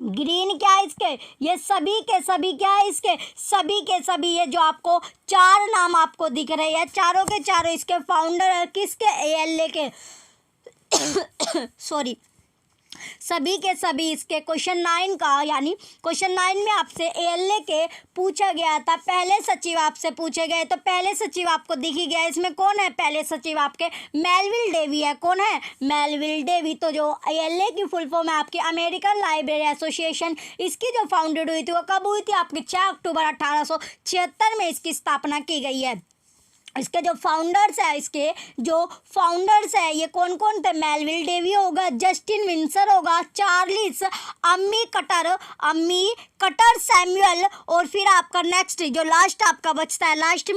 ग्रीन क्या है इसके, ये सभी के सभी क्या है इसके, सभी के सभी, ये जो आपको चार नाम आपको दिख रहे हैं चारों के चारों इसके फाउंडर है किसके, ALA के सॉरी, सभी के सभी इसके क्वेश्चन 9 का, यानी क्वेश्चन 9 में आपसे ALA के पूछा गया था, पहले सचिव आपसे पूछे गए, तो पहले सचिव आपको दिख ही गया, इसमें कौन है पहले सचिव आपके, मेलविल डेवी है, कौन है, मेलविल डेवी। तो जो ALA की फुल फॉर्म है आपकी अमेरिकन लाइब्रेरी एसोसिएशन, इसकी जो फाउंडेड हुई थी वो कब हुई थी आपकी 6 अक्टूबर 1876 में इसकी स्थापना की गई है। इसके जो फाउंडर्स है, इसके जो फाउंडर्स है ये कौन कौन थे, मेलविल डेवी होगा, जस्टिन विंसर होगा, चार्ल्स अम्मी कटर सैमुअल, और फिर आपका नेक्स्ट जो लास्ट आपका बचता है, लास्ट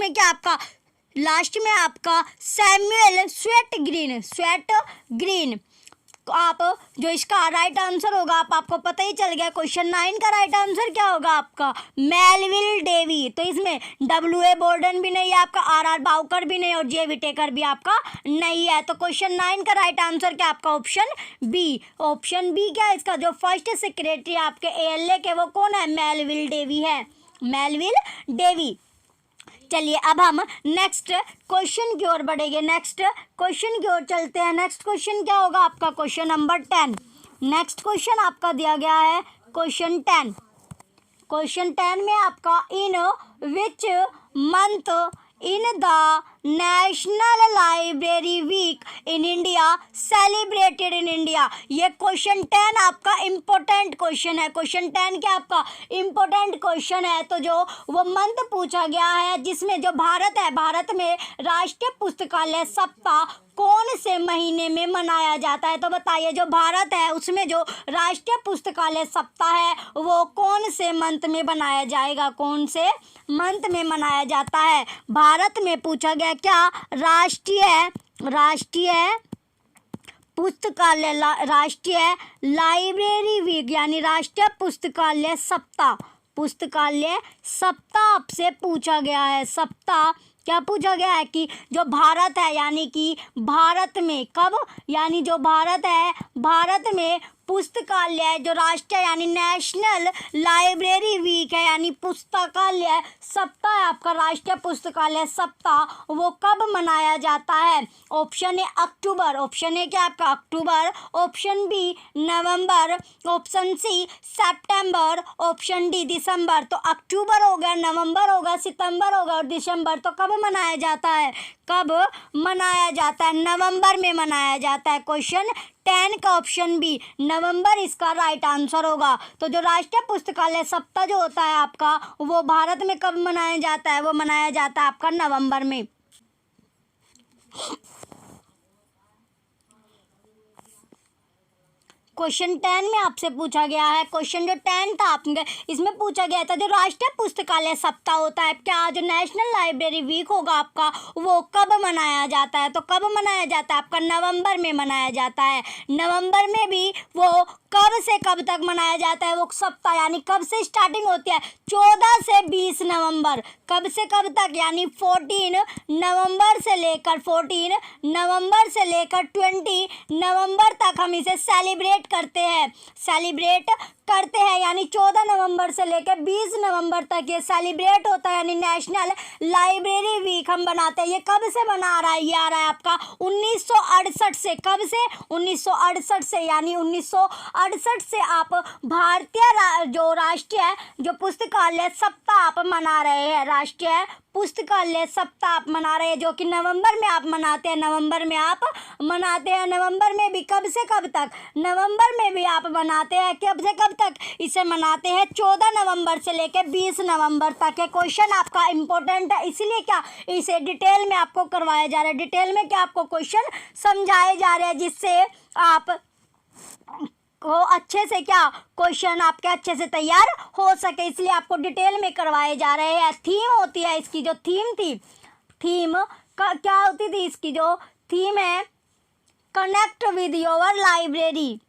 में आपका सैमुअल स्वेट ग्रीन। आप जो इसका राइट आंसर होगा आपको पता ही चल गया, क्वेश्चन 9 का राइट आंसर क्या होगा आपका, मेलविल डेवी। तो इसमें WA बोर्डन भी नहीं है आपका, RR बाउकर भी नहीं और J विटेकर भी आपका नहीं है। तो क्वेश्चन 9 का राइट आंसर क्या आपका, ऑप्शन बी। ऑप्शन बी क्या है इसका, जो फर्स्ट सेक्रेटरी आपके ALA के वो कौन है, मेलविल डेवी है, मेलविल डेवी। चलिए अब हम नेक्स्ट क्वेश्चन की ओर बढ़ेंगे, नेक्स्ट क्वेश्चन की ओर चलते हैं। नेक्स्ट क्वेश्चन क्या होगा आपका, क्वेश्चन नंबर 10। नेक्स्ट क्वेश्चन आपका दिया गया है क्वेश्चन 10। क्वेश्चन 10 में आपका in which month in the national library week in India celebrated in India. ये क्वेश्चन 10 आपका इम्पोर्टेंट क्वेश्चन है, क्वेश्चन 10 क्या आपका इम्पोर्टेंट क्वेश्चन है। तो जो वो मंथ पूछा गया है जिसमें जो भारत है, भारत में राष्ट्रीय पुस्तकालय सप्ताह कौन से महीने में मनाया जाता है। तो बताइए जो भारत है उसमें जो राष्ट्रीय पुस्तकालय सप्ताह है वो कौन से मंथ में बनाया जाएगा, कौन से मंथ में मनाया जाता है। भारत में पूछा गया क्या, राष्ट्रीय पुस्तकालय राष्ट्रीय लाइब्रेरी वीक, यानी राष्ट्रीय पुस्तकालय सप्ताह आपसे पूछा गया है। सप्ताह क्या पूछा गया है कि जो भारत है, यानी कि भारत में कब, यानी जो भारत है भारत में पुस्तकालय जो राष्ट्रीय यानी नेशनल लाइब्रेरी वीक है, यानी पुस्तकालय सप्ताह आपका राष्ट्रीय पुस्तकालय सप्ताह वो कब मनाया जाता है। Option A October, option A क्या आपका अक्टूबर, ऑप्शन बी नवंबर, ऑप्शन सी सितंबर, ऑप्शन डी दिसंबर। तो अक्टूबर हो गया, नवंबर होगा, सितंबर होगा और दिसंबर। तो कब मनाया जाता है, कब मनाया जाता है, नवंबर में मनाया जाता है। क्वेश्चन 10 का ऑप्शन बी नवंबर इसका राइट आंसर होगा। तो जो राष्ट्रीय पुस्तकालय सप्ताह जो होता है आपका वो भारत में कब मनाया जाता है, वो मनाया जाता है आपका नवंबर में। क्वेश्चन 10 में आपसे पूछा गया है, क्वेश्चन जो 10 था आपके इसमें पूछा गया था जो राष्ट्रीय पुस्तकालय सप्ताह होता है क्या, जो नेशनल लाइब्रेरी वीक होगा आपका वो कब मनाया जाता है। तो कब मनाया जाता है आपका, नवंबर में मनाया जाता है। नवंबर में भी वो कब से कब तक मनाया जाता है वो सप्ताह, यानी कब से स्टार्टिंग होती है, 14 से 20 नवंबर। कब से कब तक, यानी 14 नवंबर से लेकर 20 नवंबर तक हम इसे सेलिब्रेट करते हैं, यानी 14 नवंबर से लेकर 20 नवंबर तक ये सेलिब्रेट होता है, यानी नेशनल लाइब्रेरी वीक हम बनाते हैं। ये कब से बना रहा है, ये आ रहा है आपका 1968 से। कब से, 1968 से, यानी 1968 से आप भारतीय जो राष्ट्रीय जो पुस्तकालय सप्ताह आप मना रहे हैं, राष्ट्रीय पुस्तकालय सप्ताह आप मना रहे हैं, जो कि नवंबर में आप मनाते हैं। नवंबर में आप मनाते हैं, नवंबर में भी कब से कब तक, नवंबर में भी आप मनाते हैं, कब से कब तक इसे मनाते हैं, 14 नवंबर से लेकर 20 नवंबर तक। ये क्वेश्चन आपका इंपॉर्टेंट है, इसलिए क्या इसे डिटेल में आपको करवाया जा रहा है, डिटेल में क्या आपको क्वेश्चन समझाए जा रहे हैं, जिससे आप को अच्छे से क्या क्वेश्चन आपके अच्छे से तैयार हो सके, इसलिए आपको डिटेल में करवाए जा रहे हैं। थीम होती है इसकी, जो थीम थी, थीम का क्या होती थी, इसकी जो थीम है कनेक्ट विद योर लाइब्रेरी।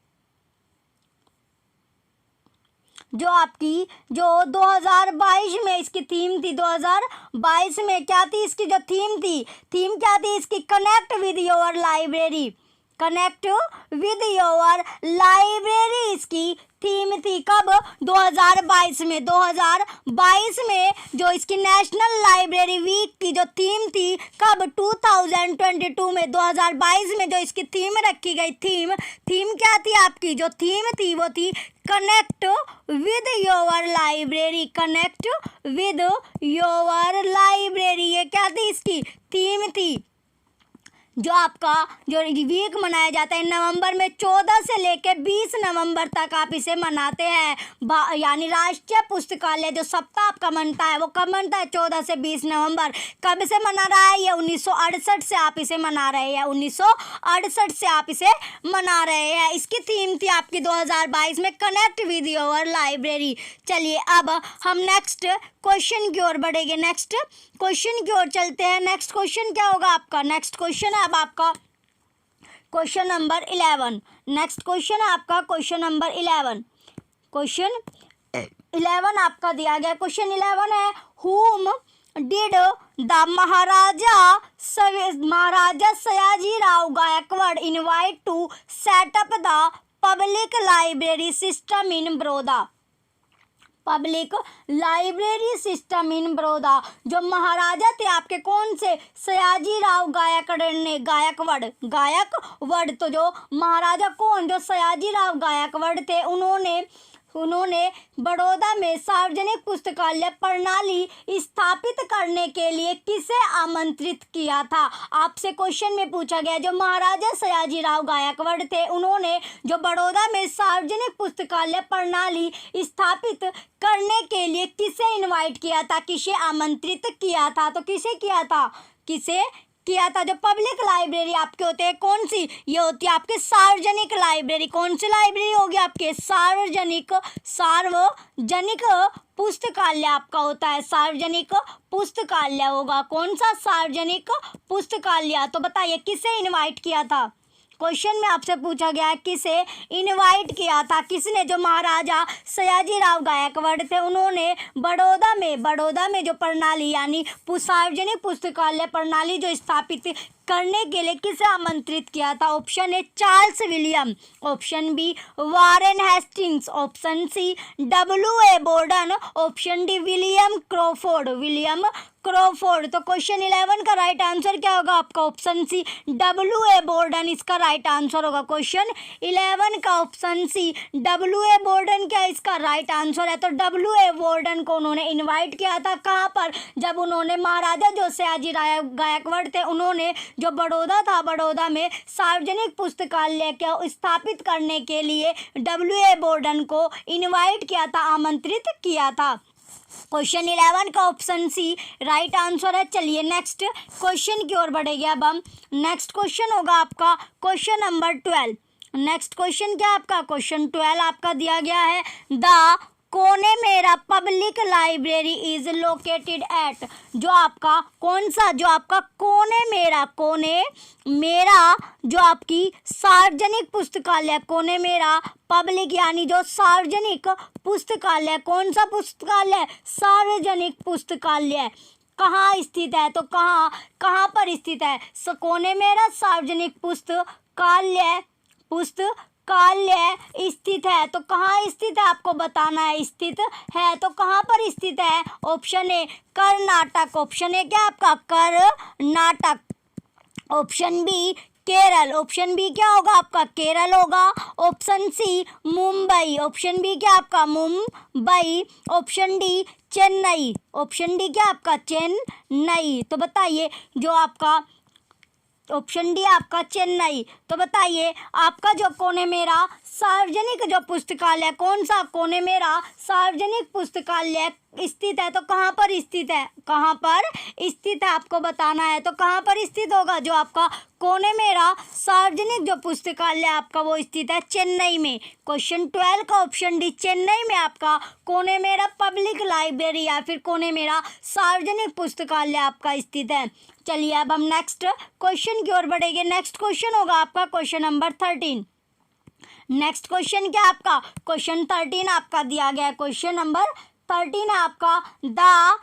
जो आपकी जो 2022 में इसकी थीम थी, 2022 में क्या थी इसकी जो थीम थी, थीम क्या थी इसकी, connect with your library. Connect with your library इसकी थीम थी। कब? 2022 में। 2022 में जो इसकी नेशनल लाइब्रेरी वीक की जो थीम थी, कब? 2022 में। 2022 में जो इसकी थीम रखी गई, थीम क्या थी आपकी? जो थीम थी वो थी connect with your library, connect with your library. ये क्या थी? इसकी थीम थी। जो आपका जो वीक मनाया जाता है नवंबर में 14 से लेकर 20 नवंबर तक आप इसे मनाते हैं। यानी राष्ट्रीय पुस्तकालय जो सप्ताह आपका मनता है वो कब मनता है? 14 से 20 नवंबर। कब से मना रहा है? ये 1968 से आप इसे मना रहे हैं। 1968 से आप इसे मना रहे हैं। इसकी थीम थी आपकी 2022 में कनेक्ट विद योर लाइब्रेरी। चलिए अब हम नेक्स्ट क्वेश्चन की ओर बढ़ेंगे। नेक्स्ट क्वेश्चन की ओर चलते हैं। नेक्स्ट क्वेश्चन क्या होगा आपका? नेक्स्ट क्वेश्चन है अब आपका क्वेश्चन नंबर 11। नेक्स्ट क्वेश्चन है आपका क्वेश्चन नंबर 11। क्वेश्चन 11 आपका दिया गया। क्वेश्चन 11 है, whom did the Maharaja Sayajirao Gaekwad invite to set up the public library system in Baroda? Public library system in Baroda. जो महाराजा थे आपके कौन से? सयाजीराव गायकवाड़। तो जो महाराजा कौन? जो सयाजीराव गायकवाड़ थे, उन्होंने बड़ौदा में सार्वजनिक पुस्तकालय प्रणाली स्थापित करने के लिए किसे आमंत्रित किया था? आपसे क्वेश्चन में पूछा गया जो महाराजा सयाजीराव गायकवाड़ थे, उन्होंने जो बड़ौदा में सार्वजनिक पुस्तकालय प्रणाली स्थापित करने के लिए किसे इनवाइट किया था, किसे आमंत्रित किया था? तो किसे किया था? किसे किया था? जो पब्लिक लाइब्रेरी आपके होते हैं कौन सी? ये होती है आपके सार्वजनिक लाइब्रेरी। कौन सी लाइब्रेरी होगी आपके? सार्वजनिक पुस्तकालय आपका होता है। सार्वजनिक पुस्तकालय होगा। कौन सा? सार्वजनिक पुस्तकालय। तो बताइए किसे इनवाइट किया था? क्वेश्चन में आपसे पूछा गया है किसे इनवाइट किया था, किसने? जो महाराजा सयाजीराव गायकवाड़ थे, उन्होंने बड़ौदा में जो प्रणाली यानी सार्वजनिक पुस्तकालय प्रणाली जो स्थापित करने के लिए किसे आमंत्रित किया था? Option A Charles William, option B Warren Hastings, option C W.A. Borden, option D William Crawford. तो क्वेश्चन 11 का राइट आंसर क्या होगा आपका? Option C W.A. बोर्डन इसका राइट आंसर होगा। क्वेश्चन 11 का ऑप्शन सी W.A. बोर्डन क्या इसका राइट आंसर है? तो W.A. बोर्डन को उन्होंने इनवाइट किया था। कहाँ पर? जब उन्होंने महाराजा जो सयाजीराव गायकवाड़ थे, उन्होंने जो बड़ौदा था, बड़ौदा में सार्वजनिक पुस्तकालय को स्थापित करने के लिए W.A. बोर्डन को इनवाइट किया था, आमंत्रित किया था। क्वेश्चन 11 का ऑप्शन सी राइट आंसर है। चलिए नेक्स्ट क्वेश्चन की ओर बढ़ेंगे। अब हम नेक्स्ट क्वेश्चन होगा आपका क्वेश्चन नंबर 12। नेक्स्ट क्वेश्चन क्या आपका? क्वेश्चन 12 आपका दिया गया है, द कोने मेरा public library is located eight. जो आपका कौन सा? जो आपका कोने मेरा जो आपकी सार्वजनिक पुस्तकालय, कोने मेरा पब्लिक यानी जो सार्वजनिक पुस्तकालय, कौन सा पुस्तकालय? सार्वजनिक पुस्तकालय कहाँ स्थित है? तो कहाँ पर स्थित है? कोने मेरा सार्वजनिक पुस्तकालय स्थित है। तो कहाँ स्थित है आपको बताना है। स्थित है तो कहाँ पर स्थित है? Option A Karnataka, option A क्या आपका? Karnataka, option B Kerala, option B क्या होगा आपका? केरल होगा, option C Mumbai, option B क्या आपका? Mumbai, option D Chennai, option D क्या आपका? चेन्नई। तो बताइए जो आपका ऑप्शन डी आपका चेन्नई। तो बताइए आपका जो कोने मेरा सार्वजनिक जो पुस्तकालय, कौन सा कोने मेरा सार्वजनिक पुस्तकालय स्थित है? तो कहाँ पर स्थित है? कहाँ पर स्थित है आपको बताना है। तो कहाँ पर स्थित होगा जो आपका कोने मेरा सार्वजनिक जो पुस्तकालय आपका वो स्थित है चेन्नई में। क्वेश्चन 12 का ऑप्शन डी चेन्नई में आपका कोने मेरा पब्लिक लाइब्रेरी या फिर कोने मेरा सार्वजनिक पुस्तकालय आपका स्थित है। चलिए अब हम नेक्स्ट क्वेश्चन की ओर बढ़ेंगे। नेक्स्ट क्वेश्चन होगा आपका क्वेश्चन नंबर 13। नेक्स्ट क्वेश्चन क्या आपका? क्वेश्चन 13 आपका दिया गया है। क्वेश्चन नंबर 13 है आपका, the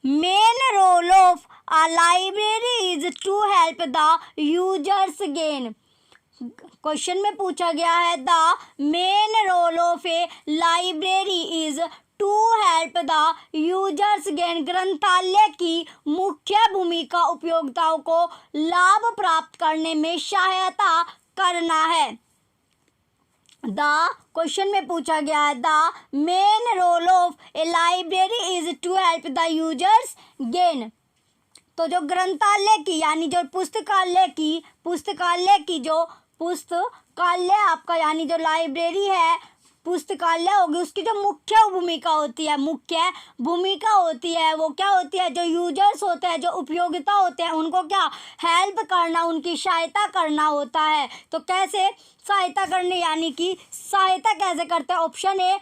main role of a library is to help the users gain. Question में पूछा गया है the main role of a library is to help the users gain. ग्रंथालय की मुख्य भूमिका उपयोक्ताओं को लाभ प्राप्त करने में सहायता करना है। द क्वेश्चन में पूछा गया है the main role of a library is to help the users gain. तो जो ग्रंथालय की यानी जो पुस्तकालय की जो पुस्तकालय आपका यानी जो लाइब्रेरी है पुस्तकालय होगी उसकी जो मुख्य भूमिका होती है वो क्या होती है, जो यूजर्स होते हैं, जो उपयोगिता होते हैं, उनको क्या हेल्प करना, उनकी सहायता करना होता है। तो कैसे सहायता करने यानी कि सहायता कैसे करते हैं। Option A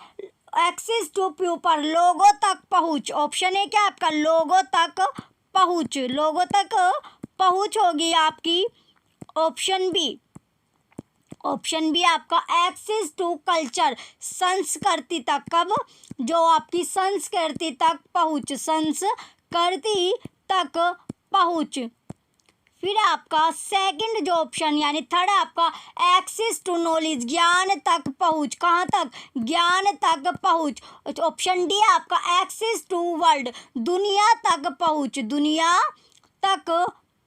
access to pauper, लोगों तक पहुँच। ऑप्शन ए क्या आपका लोगों तक पहुँच होगी आपकी। ऑप्शन बी आपका एक्सेस टू कल्चर, संस्कृति तक। कब, जो आपकी संस्कृति तक पहुँच। फिर आपका सेकंड जो ऑप्शन यानी थर्ड आपका एक्सेस टू नॉलेज, ज्ञान तक पहुँच। कहाँ तक, ज्ञान तक पहुँच। ऑप्शन डी आपका एक्सेस टू वर्ल्ड, दुनिया तक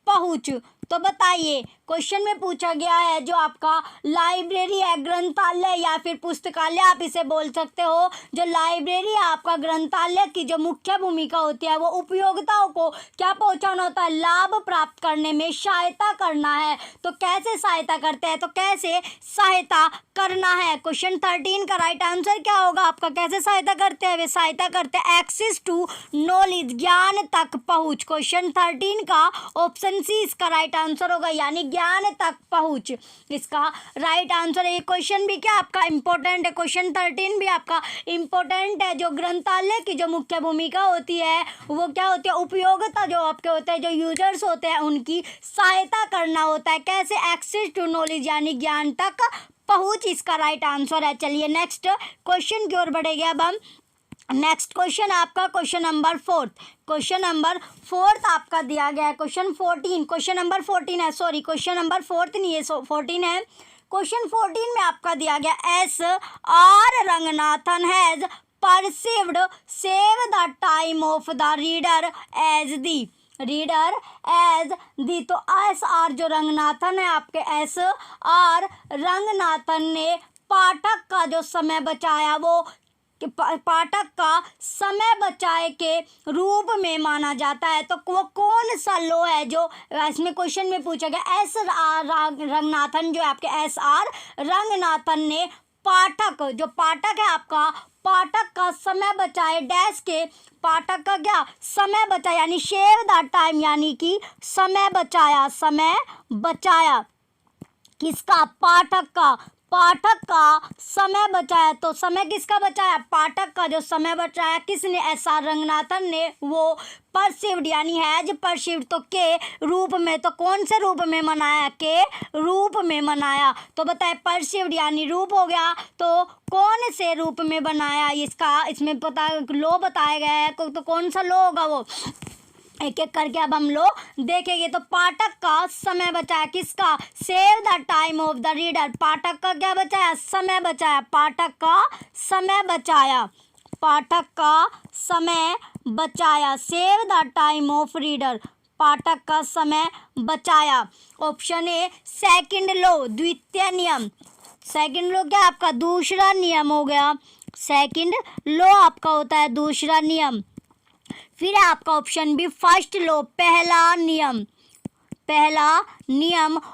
पहुँच। तो बताइए क्वेश्चन में पूछा गया है जो आपका लाइब्रेरी है, ग्रंथालय या फिर पुस्तकालय आप इसे बोल सकते हो। जो लाइब्रेरी है आपका ग्रंथालय की जो मुख्य भूमिका होती है वो उपयोगिताओं को क्या पहुंचाना होता है, लाभ प्राप्त करने में सहायता करना है। तो कैसे सहायता करते हैं, तो कैसे सहायता करना है। क्वेश्चन 13 का राइट आंसर क्या होगा आपका, कैसे सहायता करते हैं, वे सहायता करते हैं एक्सेस टू नॉलेज, ज्ञान तक पहुँच। क्वेश्चन 13 का ऑप्शन सी इसका राइट आंसर होगा यानी ज्ञान तक पहुँच इसका राइट आंसर है। ये क्वेश्चन भी क्या आपका इंपॉर्टेंट है, क्वेश्चन 13 भी आपका इंपॉर्टेंट है। जो ग्रंथालय की जो मुख्य भूमिका होती है वो क्या होती है, उपयोगिता जो आपके होते हैं, जो यूजर्स होते हैं उनकी सहायता करना होता है। कैसे, एक्सेस टू नॉलेज यानी ज्ञान तक पहुँच इसका राइट आंसर है। चलिए नेक्स्ट क्वेश्चन की ओर बढ़ेंगे अब हम। नेक्स्ट क्वेश्चन आपका क्वेश्चन नंबर फोर्थ आपका दिया गया है। क्वेश्चन नंबर 14 है, सॉरी क्वेश्चन नंबर 4 नहीं है, 14 है। क्वेश्चन 14 में आपका दिया गया S R Ranganathan has perceived save the time of the reader as the. तो एस आर जो रंगनाथन है आपके, एस आर रंगनाथन ने पाठक का जो समय बचाया वो पाठक का समय बचाए के रूप में माना जाता है। तो वो कौन सा लॉ है जो इसमें क्वेश्चन में पूछा गया। एस आर रंगनाथन जो है आपके, एस आर रंगनाथन ने पाठक, जो पाठक है आपका, पाठक का समय बचाए डैश के, पाठक का क्या समय बचाया यानी शेव द टाइम यानी कि समय बचाया किसका, पाठक का समय बचाया। तो समय किसका बचाया, पाठक का जो समय बचाया किसने, एस आर रंगनाथन ने। वो परसिव्ड यानी हैज परसिव्ड, तो के रूप में, तो कौन से रूप में मनाया, के रूप में मनाया। तो बताए परसिव्ड यानी रूप हो गया, तो कौन से रूप में बनाया इसका, इसमें पता लो बताया गया है। तो कौन सा लो होगा वो, एक एक करके अब हम लोग देखेंगे। तो पाठक का समय बचाया किसका, save the time of the reader, पाठक का क्या बचाया, समय बचाया, पाठक का समय बचाया, save the time of reader, पाठक का समय बचाया। ऑप्शन ए सेकंड लो, द्वितीय नियम। सेकंड लो क्या आपका, दूसरा नियम हो गया। सेकंड लो आपका होता है दूसरा नियम। फिर आपका ऑप्शन बी फर्स्ट लो, पहला नियम।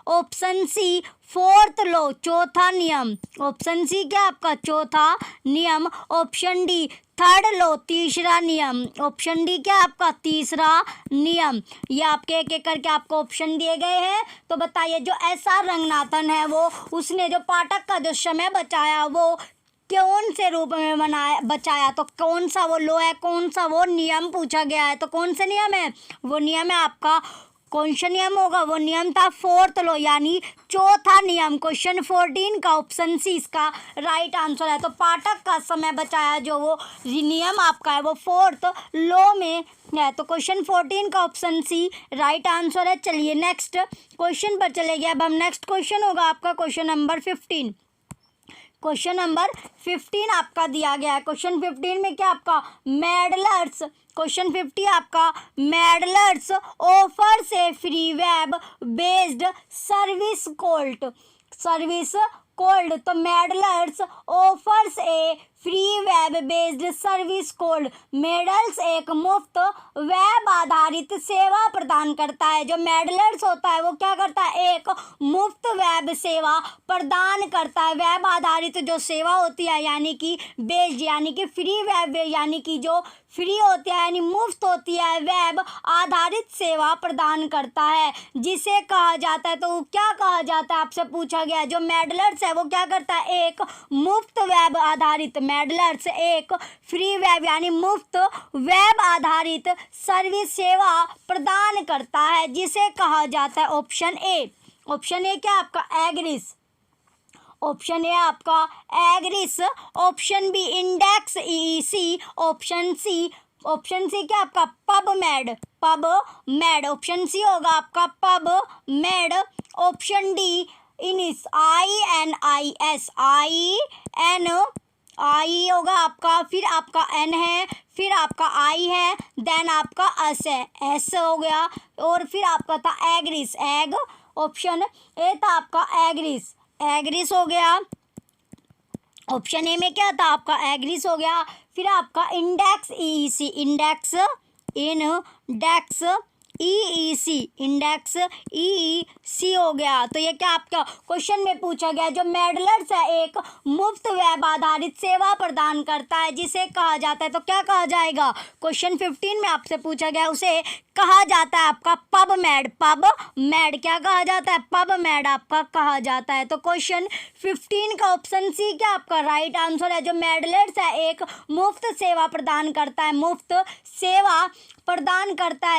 ऑप्शन सी फोर्थ लो, चौथा नियम। ऑप्शन सी क्या आपका, चौथा नियम। ऑप्शन डी थर्ड लो, तीसरा नियम। ऑप्शन डी क्या आपका, तीसरा नियम। ये आपके एक एक करके आपको ऑप्शन दिए गए हैं। तो बताइए जो एस आर रंगनाथन है वो, उसने जो पाठक का जो समय बचाया वो कौन से रूप में बचाया। तो कौन सा वो लो है, कौन सा वो नियम पूछा गया है। तो कौन सा नियम है, वो नियम है आपका कौन सा नियम होगा? वो नियम था फोर्थ लॉ यानी चौथा नियम। क्वेश्चन 14 का ऑप्शन सी इसका राइट आंसर है। तो पाठक का समय बचाया जो वो नियम आपका है वो फोर्थ लॉ में है। तो क्वेश्चन 14 का ऑप्शन सी राइट आंसर है। चलिए नेक्स्ट क्वेश्चन पर चले गए। अब हम नेक्स्ट क्वेश्चन होगा आपका क्वेश्चन नंबर 15। क्वेश्चन नंबर 15 आपका दिया गया है। क्वेश्चन 15 में क्या आपका मेडलर्स, क्वेश्चन 50 आपका MEDLARS offers a free web based service called. तो MEDLARS offers a free web based service called. MEDLARS एक मुफ्त वेब आधारित सेवा प्रदान करता है। जो मेडलर्स होता है वो क्या करता है? एक मुफ्त वेब सेवा प्रदान करता है। वेब आधारित जो सेवा होती है यानी कि बेस्ड यानी कि फ्री वेब यानी कि जो फ्री होती है यानी मुफ्त होती है, वेब आधारित सेवा प्रदान करता है, जिसे कहा जाता है। तो क्या कहा जाता है आपसे पूछा गया। जो मेडलर्स है वो क्या करता है? एक मुफ्त वेब आधारित, मेडलर्स एक फ्री वेब यानी मुफ्त वेब आधारित सर्विस सेवा प्रदान करता है, जिसे कहा जाता है ऑप्शन ए। ऑप्शन ए क्या आपका? एग्रिस। ऑप्शन ए आपका AGRIS. Option B index EEC. Option C क्या आपका? PubMed. ऑप्शन सी होगा आपका PubMed. Option D INIS, INIS, I होगा आपका, फिर आपका एन है, फिर आपका आई है, देन आपका एस है, एस हो गया, और फिर आपका था एग्रिस, एग। ऑप्शन ए था आपका एग्रिस हो गया। ऑप्शन ए में क्या था आपका? एग्रिस हो गया। फिर आपका इंडेक्स ईईसी, इंडेक्स ईईसी हो गया। तो ये क्या आपका क्वेश्चन में पूछा गया। जो मेडलर्स है एक मुफ्त वेब आधारित सेवा प्रदान करता है, जिसे कहा जाता है। तो क्या कहा जाएगा? क्वेश्चन 15 में आपसे पूछा गया, उसे कहा जाता है आपका पब मेड। क्या कहा जाता है? पब मेड आपका कहा जाता है। तो क्वेश्चन 15 का ऑप्शन सी क्या आपका राइट आंसर है। जो मेडलर्स है एक मुफ्त सेवा प्रदान करता है,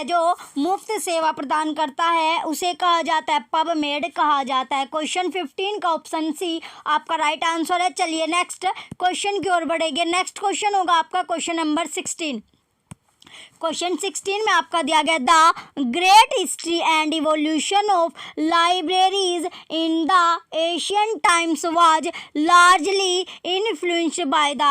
जो मुफ्त सेवा प्रदान करता है उसे कहा जाता है पब मेड कहा जाता है। क्वेश्चन 15 का ऑप्शन सी आपका राइट आंसर है। चलिए नेक्स्ट क्वेश्चन की ओर बढ़ेंगे। नेक्स्ट क्वेश्चन होगा आपका क्वेश्चन नंबर 16। क्वेश्चन 16 में आपका दिया गया, the great history and evolution of libraries in the Asian times was largely influenced by the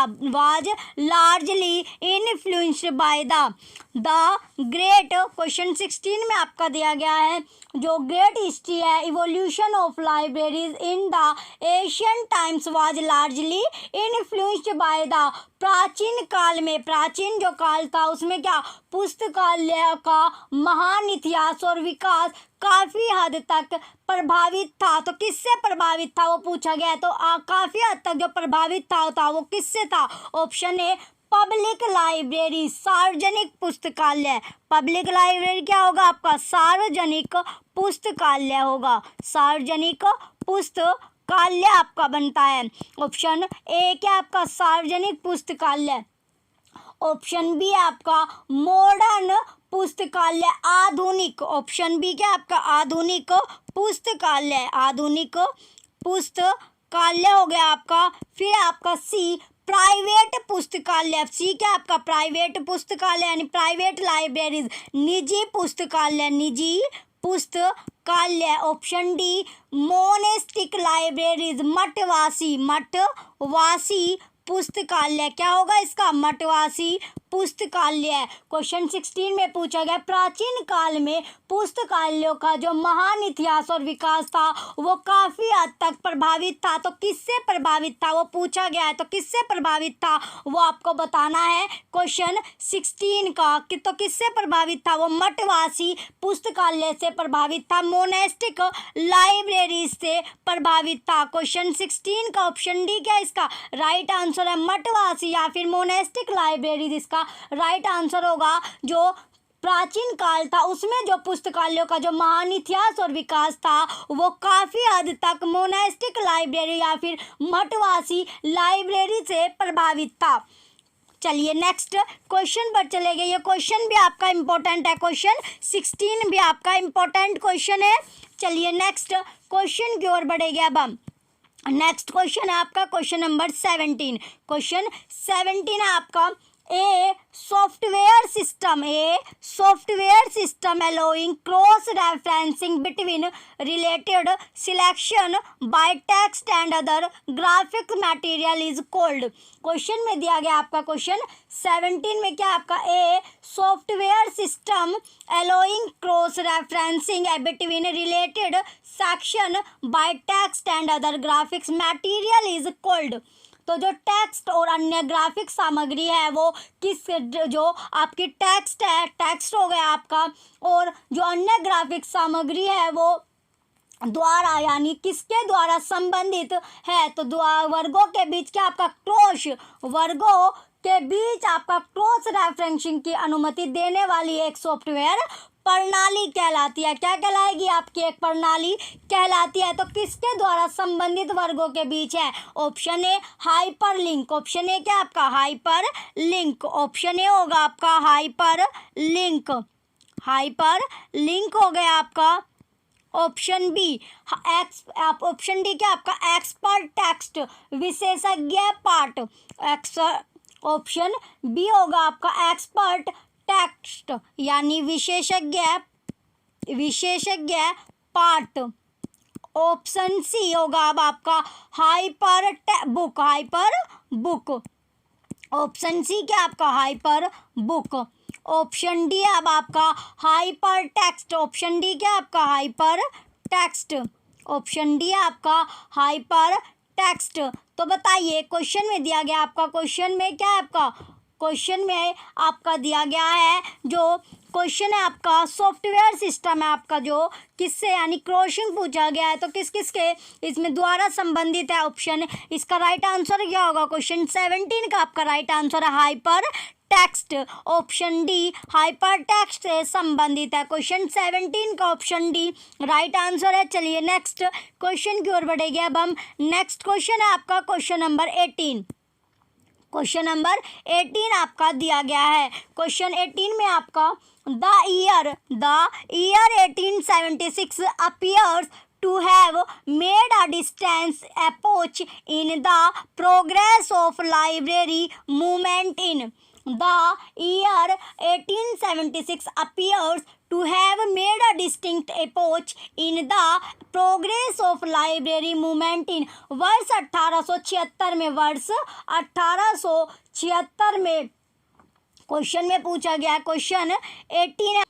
great. Question 16 में आपका दिया गया है जो ग्रेट हिस्ट्री है evolution of libraries in the Asian times was largely influenced by the. प्राचीन काल में, प्राचीन जो काल था उसमें क्या पुस्तकालय का महान इतिहास और विकास काफ़ी हद तक प्रभावित था। तो किससे प्रभावित था वो पूछा गया है। तो काफ़ी हद तक जो प्रभावित था वो किससे था? ऑप्शन ए पब्लिक लाइब्रेरी, सार्वजनिक पुस्तकालय। पब्लिक लाइब्रेरी क्या होगा आपका? सार्वजनिक पुस्तकालय होगा, सार्वजनिक पुस्तकालय आपका बनता है। ऑप्शन ए क्या आपका? सार्वजनिक पुस्तकालय। ऑप्शन बी आपका मॉडर्न पुस्तकालय, आधुनिक। ऑप्शन बी क्या आपका? आधुनिक पुस्तकालय हो गया आपका। फिर आपका सी प्राइवेट पुस्तकालय, सी क्या आपका? प्राइवेट पुस्तकालय यानी प्राइवेट लाइब्रेरीज, निजी पुस्तकालय। ऑप्शन डी मोनेस्टिक लाइब्रेरीज, मठवासी पुस्तकालय। क्या होगा इसका? मठवासी पुस्तकालय। क्वेश्चन 16 में पूछा गया प्राचीन काल में पुस्तकालयों का जो महान इतिहास और विकास था वो काफ़ी हद तक प्रभावित था। तो किससे प्रभावित था वो पूछा गया है। तो किससे प्रभावित था वो आपको बताना है क्वेश्चन 16 का। तो किससे प्रभावित था वो? मठवासी पुस्तकालय से प्रभावित था, मोनेस्टिक लाइब्रेरी से प्रभावित था। क्वेश्चन 16 का ऑप्शन डी क्या इसका राइट आंसर है? मठवासी या फिर मोनेस्टिक लाइब्रेरी इसका राइट आंसर होगा। जो प्राचीन काल था उसमें जो पुस्तकालयों का जो महान इतिहास और विकास था वो काफ़ी हद तक मोनेस्टिक लाइब्रेरी या फिर मठवासी लाइब्रेरी से प्रभावित था। चलिए नेक्स्ट क्वेश्चन पर चले गए। ये क्वेश्चन भी आपका इम्पोर्टेंट है, क्वेश्चन 16 भी आपका इम्पोर्टेंट क्वेश्चन है। चलिए नेक्स्ट क्वेश्चन की ओर बढ़ेंगे अब हम। नेक्स्ट क्वेश्चन है आपका क्वेश्चन नंबर 17। क्वेश्चन 17 है आपका a software system allowing cross referencing between related selection by text and other graphic material is called। Question में दिया गया आपका क्वेश्चन 17 में क्या आपका a software system allowing cross referencing between related section by text and other graphics material is called। तो जो text और अन्य ग्राफिक सामग्री है वो किस, जो आपकी टेक्स्ट है, टेक्स्ट हो गया आपका, और जो अन्य ग्राफिक सामग्री है वो द्वारा यानी किसके द्वारा संबंधित है। तो वर्गों के बीच क्या आपका वर्गों के बीच आपका क्रॉस रेफरेंसिंग की अनुमति देने वाली एक सॉफ्टवेयर प्रणाली कहलाती है। क्या कहलाएगी? आपकी एक प्रणाली कहलाती है। तो किसके द्वारा संबंधित वर्गों के बीच है? Option A hyperlink. Option A क्या आपका? हाइपरलिंक। ऑप्शन ए होगा आपका हाइपरलिंक। हाइपरलिंक हो गया आपका। ऑप्शन बी ऑप्शन डी क्या आपका? एक्सपर्ट टेक्स्ट, विशेषज्ञ पाठ। ऑप्शन बी होगा आपका एक्सपर्ट टेक्स्ट यानी विशेषज्ञ पाठ। ऑप्शन सी होगा अब आपका हाइपर बुक। ऑप्शन सी क्या आपका? Hyper book. ऑप्शन डी अब आपका हाइपर टेक्स्ट। ऑप्शन डी क्या आपका? Hyper text. ऑप्शन डी आपका हाइपर टेक्स्ट। तो बताइए क्वेश्चन में दिया गया आपका, क्वेश्चन में क्या है आपका? क्वेश्चन में आपका दिया गया है, जो क्वेश्चन है आपका सॉफ्टवेयर सिस्टम है आपका, जो किससे यानी क्रॉसिंग पूछा गया है, तो किस किस के इसमें द्वारा संबंधित है। ऑप्शन इसका राइट आंसर क्या होगा? क्वेश्चन 17 का आपका राइट आंसर है hyper text. Option D hyper text से संबंधित है। क्वेश्चन 17 का ऑप्शन डी राइट आंसर है। चलिए नेक्स्ट क्वेश्चन की ओर बढ़ेंगे अब हम। नेक्स्ट क्वेश्चन है आपका क्वेश्चन नंबर 18। क्वेश्चन नंबर 18 आपका दिया गया है। क्वेश्चन 18 में आपका the year 1876 appears to have made a distinct epoch in the progress of library movement in the year 1876 appears to have made a distinct epoch in the progress of library movement in वर्ष 1876 में, वर्ष 1876 में question में पूछा गया। Question 18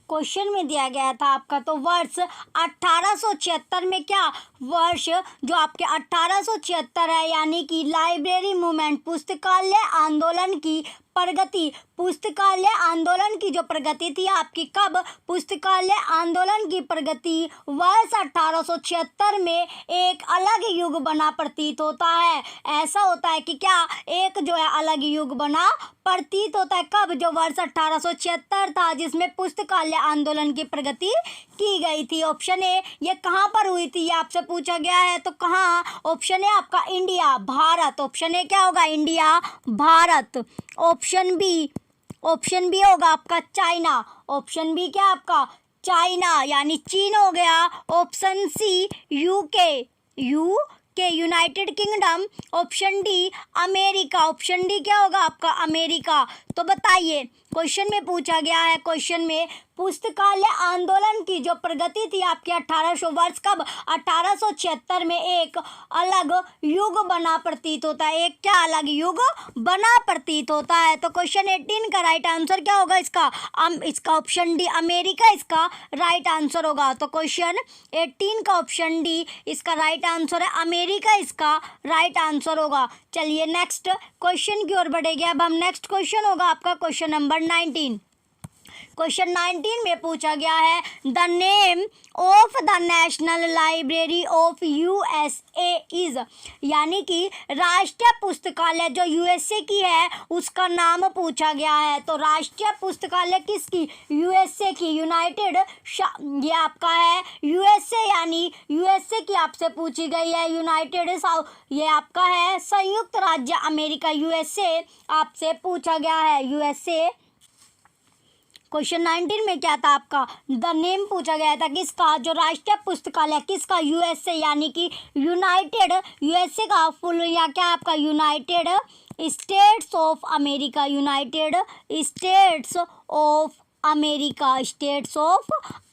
question में दिया गया था आपका, तो वर्ष 1876 में क्या वर्ष जो आपके 1876 है यानी कि लाइब्रेरी मूवमेंट पुस्तकालय आंदोलन की प्रगति, पुस्तकालय आंदोलन की जो प्रगति थी आपकी, कब? पुस्तकालय आंदोलन की प्रगति वर्ष 1876 में एक अलग युग बना प्रतीत होता है। ऐसा होता है कि क्या एक जो है अलग युग बना प्रतीत होता है। कब? जो वर्ष 1876 था जिसमें पुस्तकालय आंदोलन की प्रगति की गई थी। ऑप्शन ए ये कहाँ पर हुई थी, ये आपसे पूछा गया है, तो कहाँ? ऑप्शन ए आपका इंडिया, भारत। ऑप्शन ए क्या होगा? इंडिया, भारत। ऑप्शन बी होगा आपका चाइना। ऑप्शन बी क्या आपका? चाइना यानी चीन हो गया। Option C UK united kingdom. Option D America. Option D क्या होगा आपका? अमेरिका। तो बताइए क्वेश्चन में पूछा गया है, क्वेश्चन में पुस्तकालय आंदोलन की जो प्रगति थी आपके 1800 वर्ष, कब? 1876 में एक अलग युग बना प्रतीत होता है। एक क्या अलग युग बना प्रतीत होता है। तो क्वेश्चन 18 का राइट आंसर क्या होगा इसका? इसका ऑप्शन डी अमेरिका इसका राइट आंसर होगा। तो क्वेश्चन 18 का ऑप्शन डी इसका राइट आंसर है, अमेरिका इसका राइट आंसर होगा। चलिए नेक्स्ट क्वेश्चन की ओर बढ़ेंगे अब हम। नेक्स्ट क्वेश्चन होगा आपका क्वेश्चन नंबर 19। क्वेश्चन 19 में पूछा गया है the name of the national library of USA is, यानी कि राष्ट्रीय पुस्तकालय जो यूएसए की है उसका नाम पूछा गया है। तो राष्ट्रीय पुस्तकालय किसकी? यूएसए की, यूनाइटेड, ये आपका है यूएसए, यानी यूएसए की आपसे पूछी गई है। यूनाइटेड ये आपका है संयुक्त राज्य अमेरिका, यूएसए आपसे पूछा गया है, यूएसए। क्वेश्चन 19 में क्या था आपका? द नेम पूछा गया था किसका? जो राष्ट्रीय पुस्तकालय किसका? यूएसए, यानी कि यूनाइटेड, यूएसए का फुल या क्या आपका? United states of America, United states of America, states of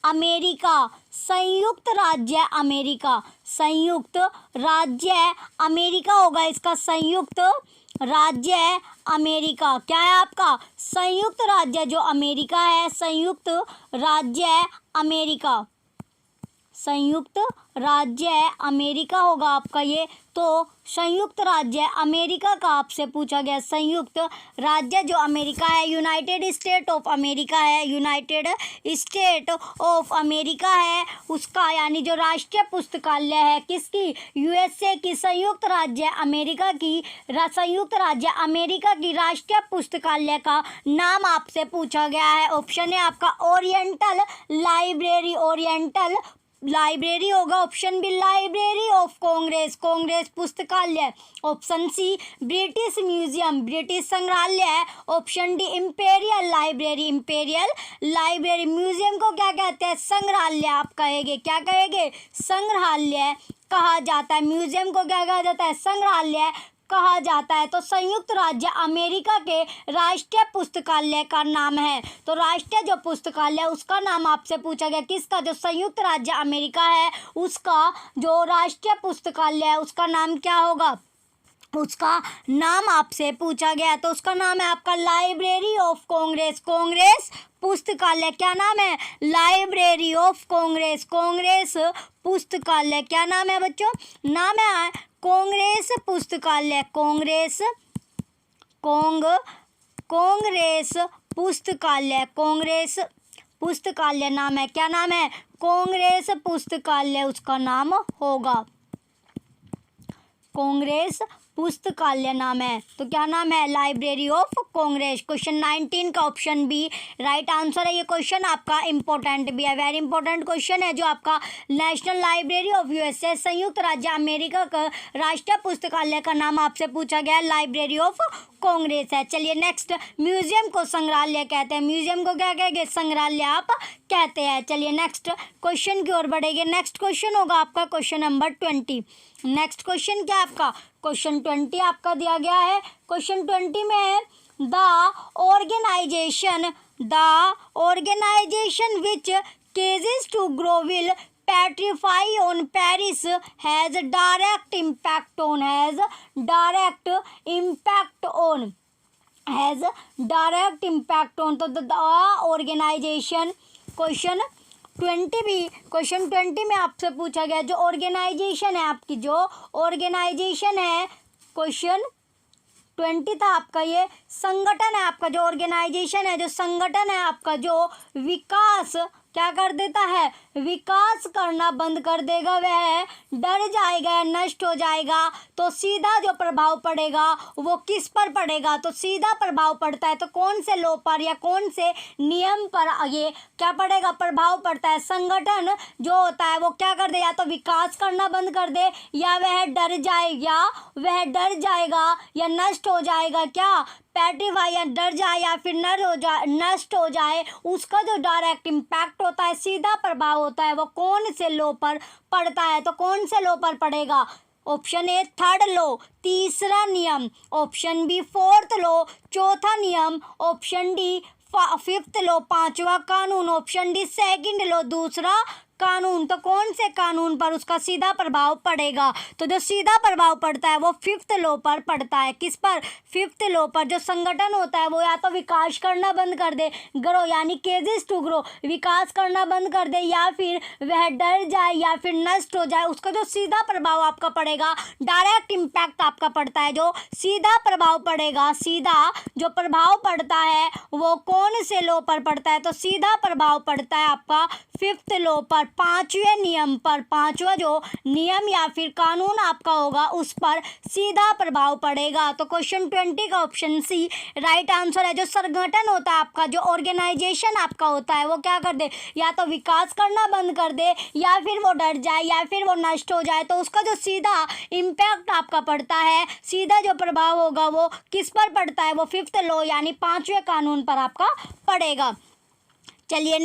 America, संयुक्त राज्य अमेरिका, संयुक्त राज्य अमेरिका होगा इसका, संयुक्त राज्य अमेरिका। क्या है आपका? संयुक्त राज्य जो अमेरिका है, संयुक्त राज्य अमेरिका, संयुक्त राज्य अमेरिका होगा आपका ये। तो संयुक्त राज्य अमेरिका का आपसे पूछा गया, संयुक्त राज्य जो अमेरिका है, यूनाइटेड स्टेट ऑफ अमेरिका है, यूनाइटेड स्टेट ऑफ अमेरिका है उसका, यानी जो राष्ट्रीय पुस्तकालय है किसकी? यूएसए की, संयुक्त राज्य अमेरिका की, संयुक्त राज्य अमेरिका की राष्ट्रीय पुस्तकालय का नाम आपसे पूछा गया है। ऑप्शन है आपका ओरिएंटल लाइब्रेरी, ओरिएंटल लाइब्रेरी होगा। Option B library of Congress, Congress पुस्तकालय। Option C British museum, British संग्रहालय। Option D imperial library, imperial library. Museum को क्या कहते हैं? संग्रहालय आप कहेंगे, क्या कहेंगे? संग्रहालय कहा जाता है। म्यूजियम को क्या कहा जाता है? संग्रहालय कहा जाता है। तो संयुक्त राज्य अमेरिका के राष्ट्रीय पुस्तकालय का नाम है, तो राष्ट्रीय जो पुस्तकालय उसका नाम आपसे पूछा गया किसका? जो संयुक्त राज्य अमेरिका है उसका जो राष्ट्रीय पुस्तकालय है उसका नाम क्या होगा? उसका नाम आपसे पूछा गया, तो उसका नाम है आपका लाइब्रेरी ऑफ कांग्रेस, कांग्रेस पुस्तकालय। क्या नाम है? लाइब्रेरी ऑफ कांग्रेस, कांग्रेस पुस्तकालय। क्या नाम है बच्चों? नाम है कांग्रेस पुस्तकालय, कांग्रेस कांग्रेस पुस्तकालय, कांग्रेस पुस्तकालय नाम है। क्या नाम है? कांग्रेस पुस्तकालय उसका नाम होगा, कांग्रेस पुस्तकालय नाम है। तो क्या नाम है? Library of Congress. क्वेश्चन 19 का ऑप्शन बी राइट आंसर है। ये क्वेश्चन आपका इंपॉर्टेंट भी है, वेरी इंपॉर्टेंट क्वेश्चन है, जो आपका नेशनल लाइब्रेरी ऑफ यूएसए, संयुक्त राज्य अमेरिका का राष्ट्रीय पुस्तकालय का नाम आपसे पूछा गया है, लाइब्रेरी ऑफ कांग्रेस है। चलिए नेक्स्ट, म्यूजियम को संग्रहालय कहते हैं, म्यूजियम को क्या कहेंगे? संग्रहालय आप कहते हैं। चलिए नेक्स्ट क्वेश्चन की ओर बढ़ेंगे। नेक्स्ट क्वेश्चन होगा आपका क्वेश्चन नंबर 20। नेक्स्ट क्वेश्चन क्या आपका? क्वेश्चन 20 आपका दिया गया है। क्वेश्चन 20 में है the organization which cages to Grovil petrify on Paris has direct impact on, has direct impact on. तो द ऑर्गेनाइजेशन, क्वेश्चन 20 में आपसे पूछा गया जो ऑर्गेनाइजेशन है आपकी, जो ऑर्गेनाइजेशन है, क्वेश्चन 20 था आपका, ये संगठन है आपका, जो ऑर्गेनाइजेशन है, जो संगठन है आपका, जो विकास क्या कर देता है? विकास करना बंद कर देगा, वह डर जाएगा, नष्ट हो जाएगा। तो सीधा जो प्रभाव पड़ेगा वो किस पर पड़ेगा? तो सीधा प्रभाव पड़ता है तो कौन से लॉ पर या कौन से नियम पर ये क्या पड़ेगा? प्रभाव पड़ता है। संगठन जो होता है वो क्या कर दे? या तो विकास करना बंद कर दे, या वह डर जाएगा या नष्ट हो जाएगा। क्या? पेट्रीफाई, या डर जाए या फिर नष्ट हो जाए। उसका जो डायरेक्ट इम्पैक्ट होता है, सीधा प्रभाव होता है, वो कौन से लॉ पर पड़ता है? तो कौन से लॉ पर पड़ेगा? ऑप्शन ए थर्ड लॉ, तीसरा नियम। ऑप्शन बी फोर्थ लॉ, चौथा नियम। ऑप्शन डी फिफ्थ लॉ, पांचवा कानून। ऑप्शन डी सेकंड लॉ, दूसरा कानून, तो कौन से कानून पर उसका सीधा प्रभाव पड़ेगा? तो जो सीधा प्रभाव पड़ता है वो फिफ्थ लॉ पर पड़ता है। किस पर? फिफ्थ लॉ पर। जो संगठन होता है वो या तो विकास करना बंद कर दे, ग्रो यानी केजेस टू ग्रो, विकास करना बंद कर दे, या फिर वह डर जाए या फिर नष्ट हो जाए, उसका जो सीधा प्रभाव आपका पड़ेगा, डायरेक्ट इम्पैक्ट आपका पड़ता है। जो सीधा प्रभाव पड़ेगा, सीधा जो प्रभाव पड़ता है वो कौन से लॉ पर पड़ता है? तो सीधा प्रभाव पड़ता है आपका फिफ्थ लॉ पर, पांचवें नियम पर। पांचवा जो नियम या फिर कानून आपका होगा उस पर सीधा प्रभाव पड़ेगा। तो क्वेश्चन 20 का ऑप्शन सी राइट आंसर है। जो संगठन होता है आपका, जो ऑर्गेनाइजेशन आपका होता है, वो क्या कर दे, या तो विकास करना बंद कर दे, या फिर वो डर जाए, या फिर वो नष्ट हो जाए, तो उसका जो सीधा इम्पैक्ट आपका पड़ता है, सीधा जो प्रभाव होगा वो किस पर पड़ता है? वो फिफ्थ लॉ यानी पांचवें कानून पर आपका पड़ेगा। चलिए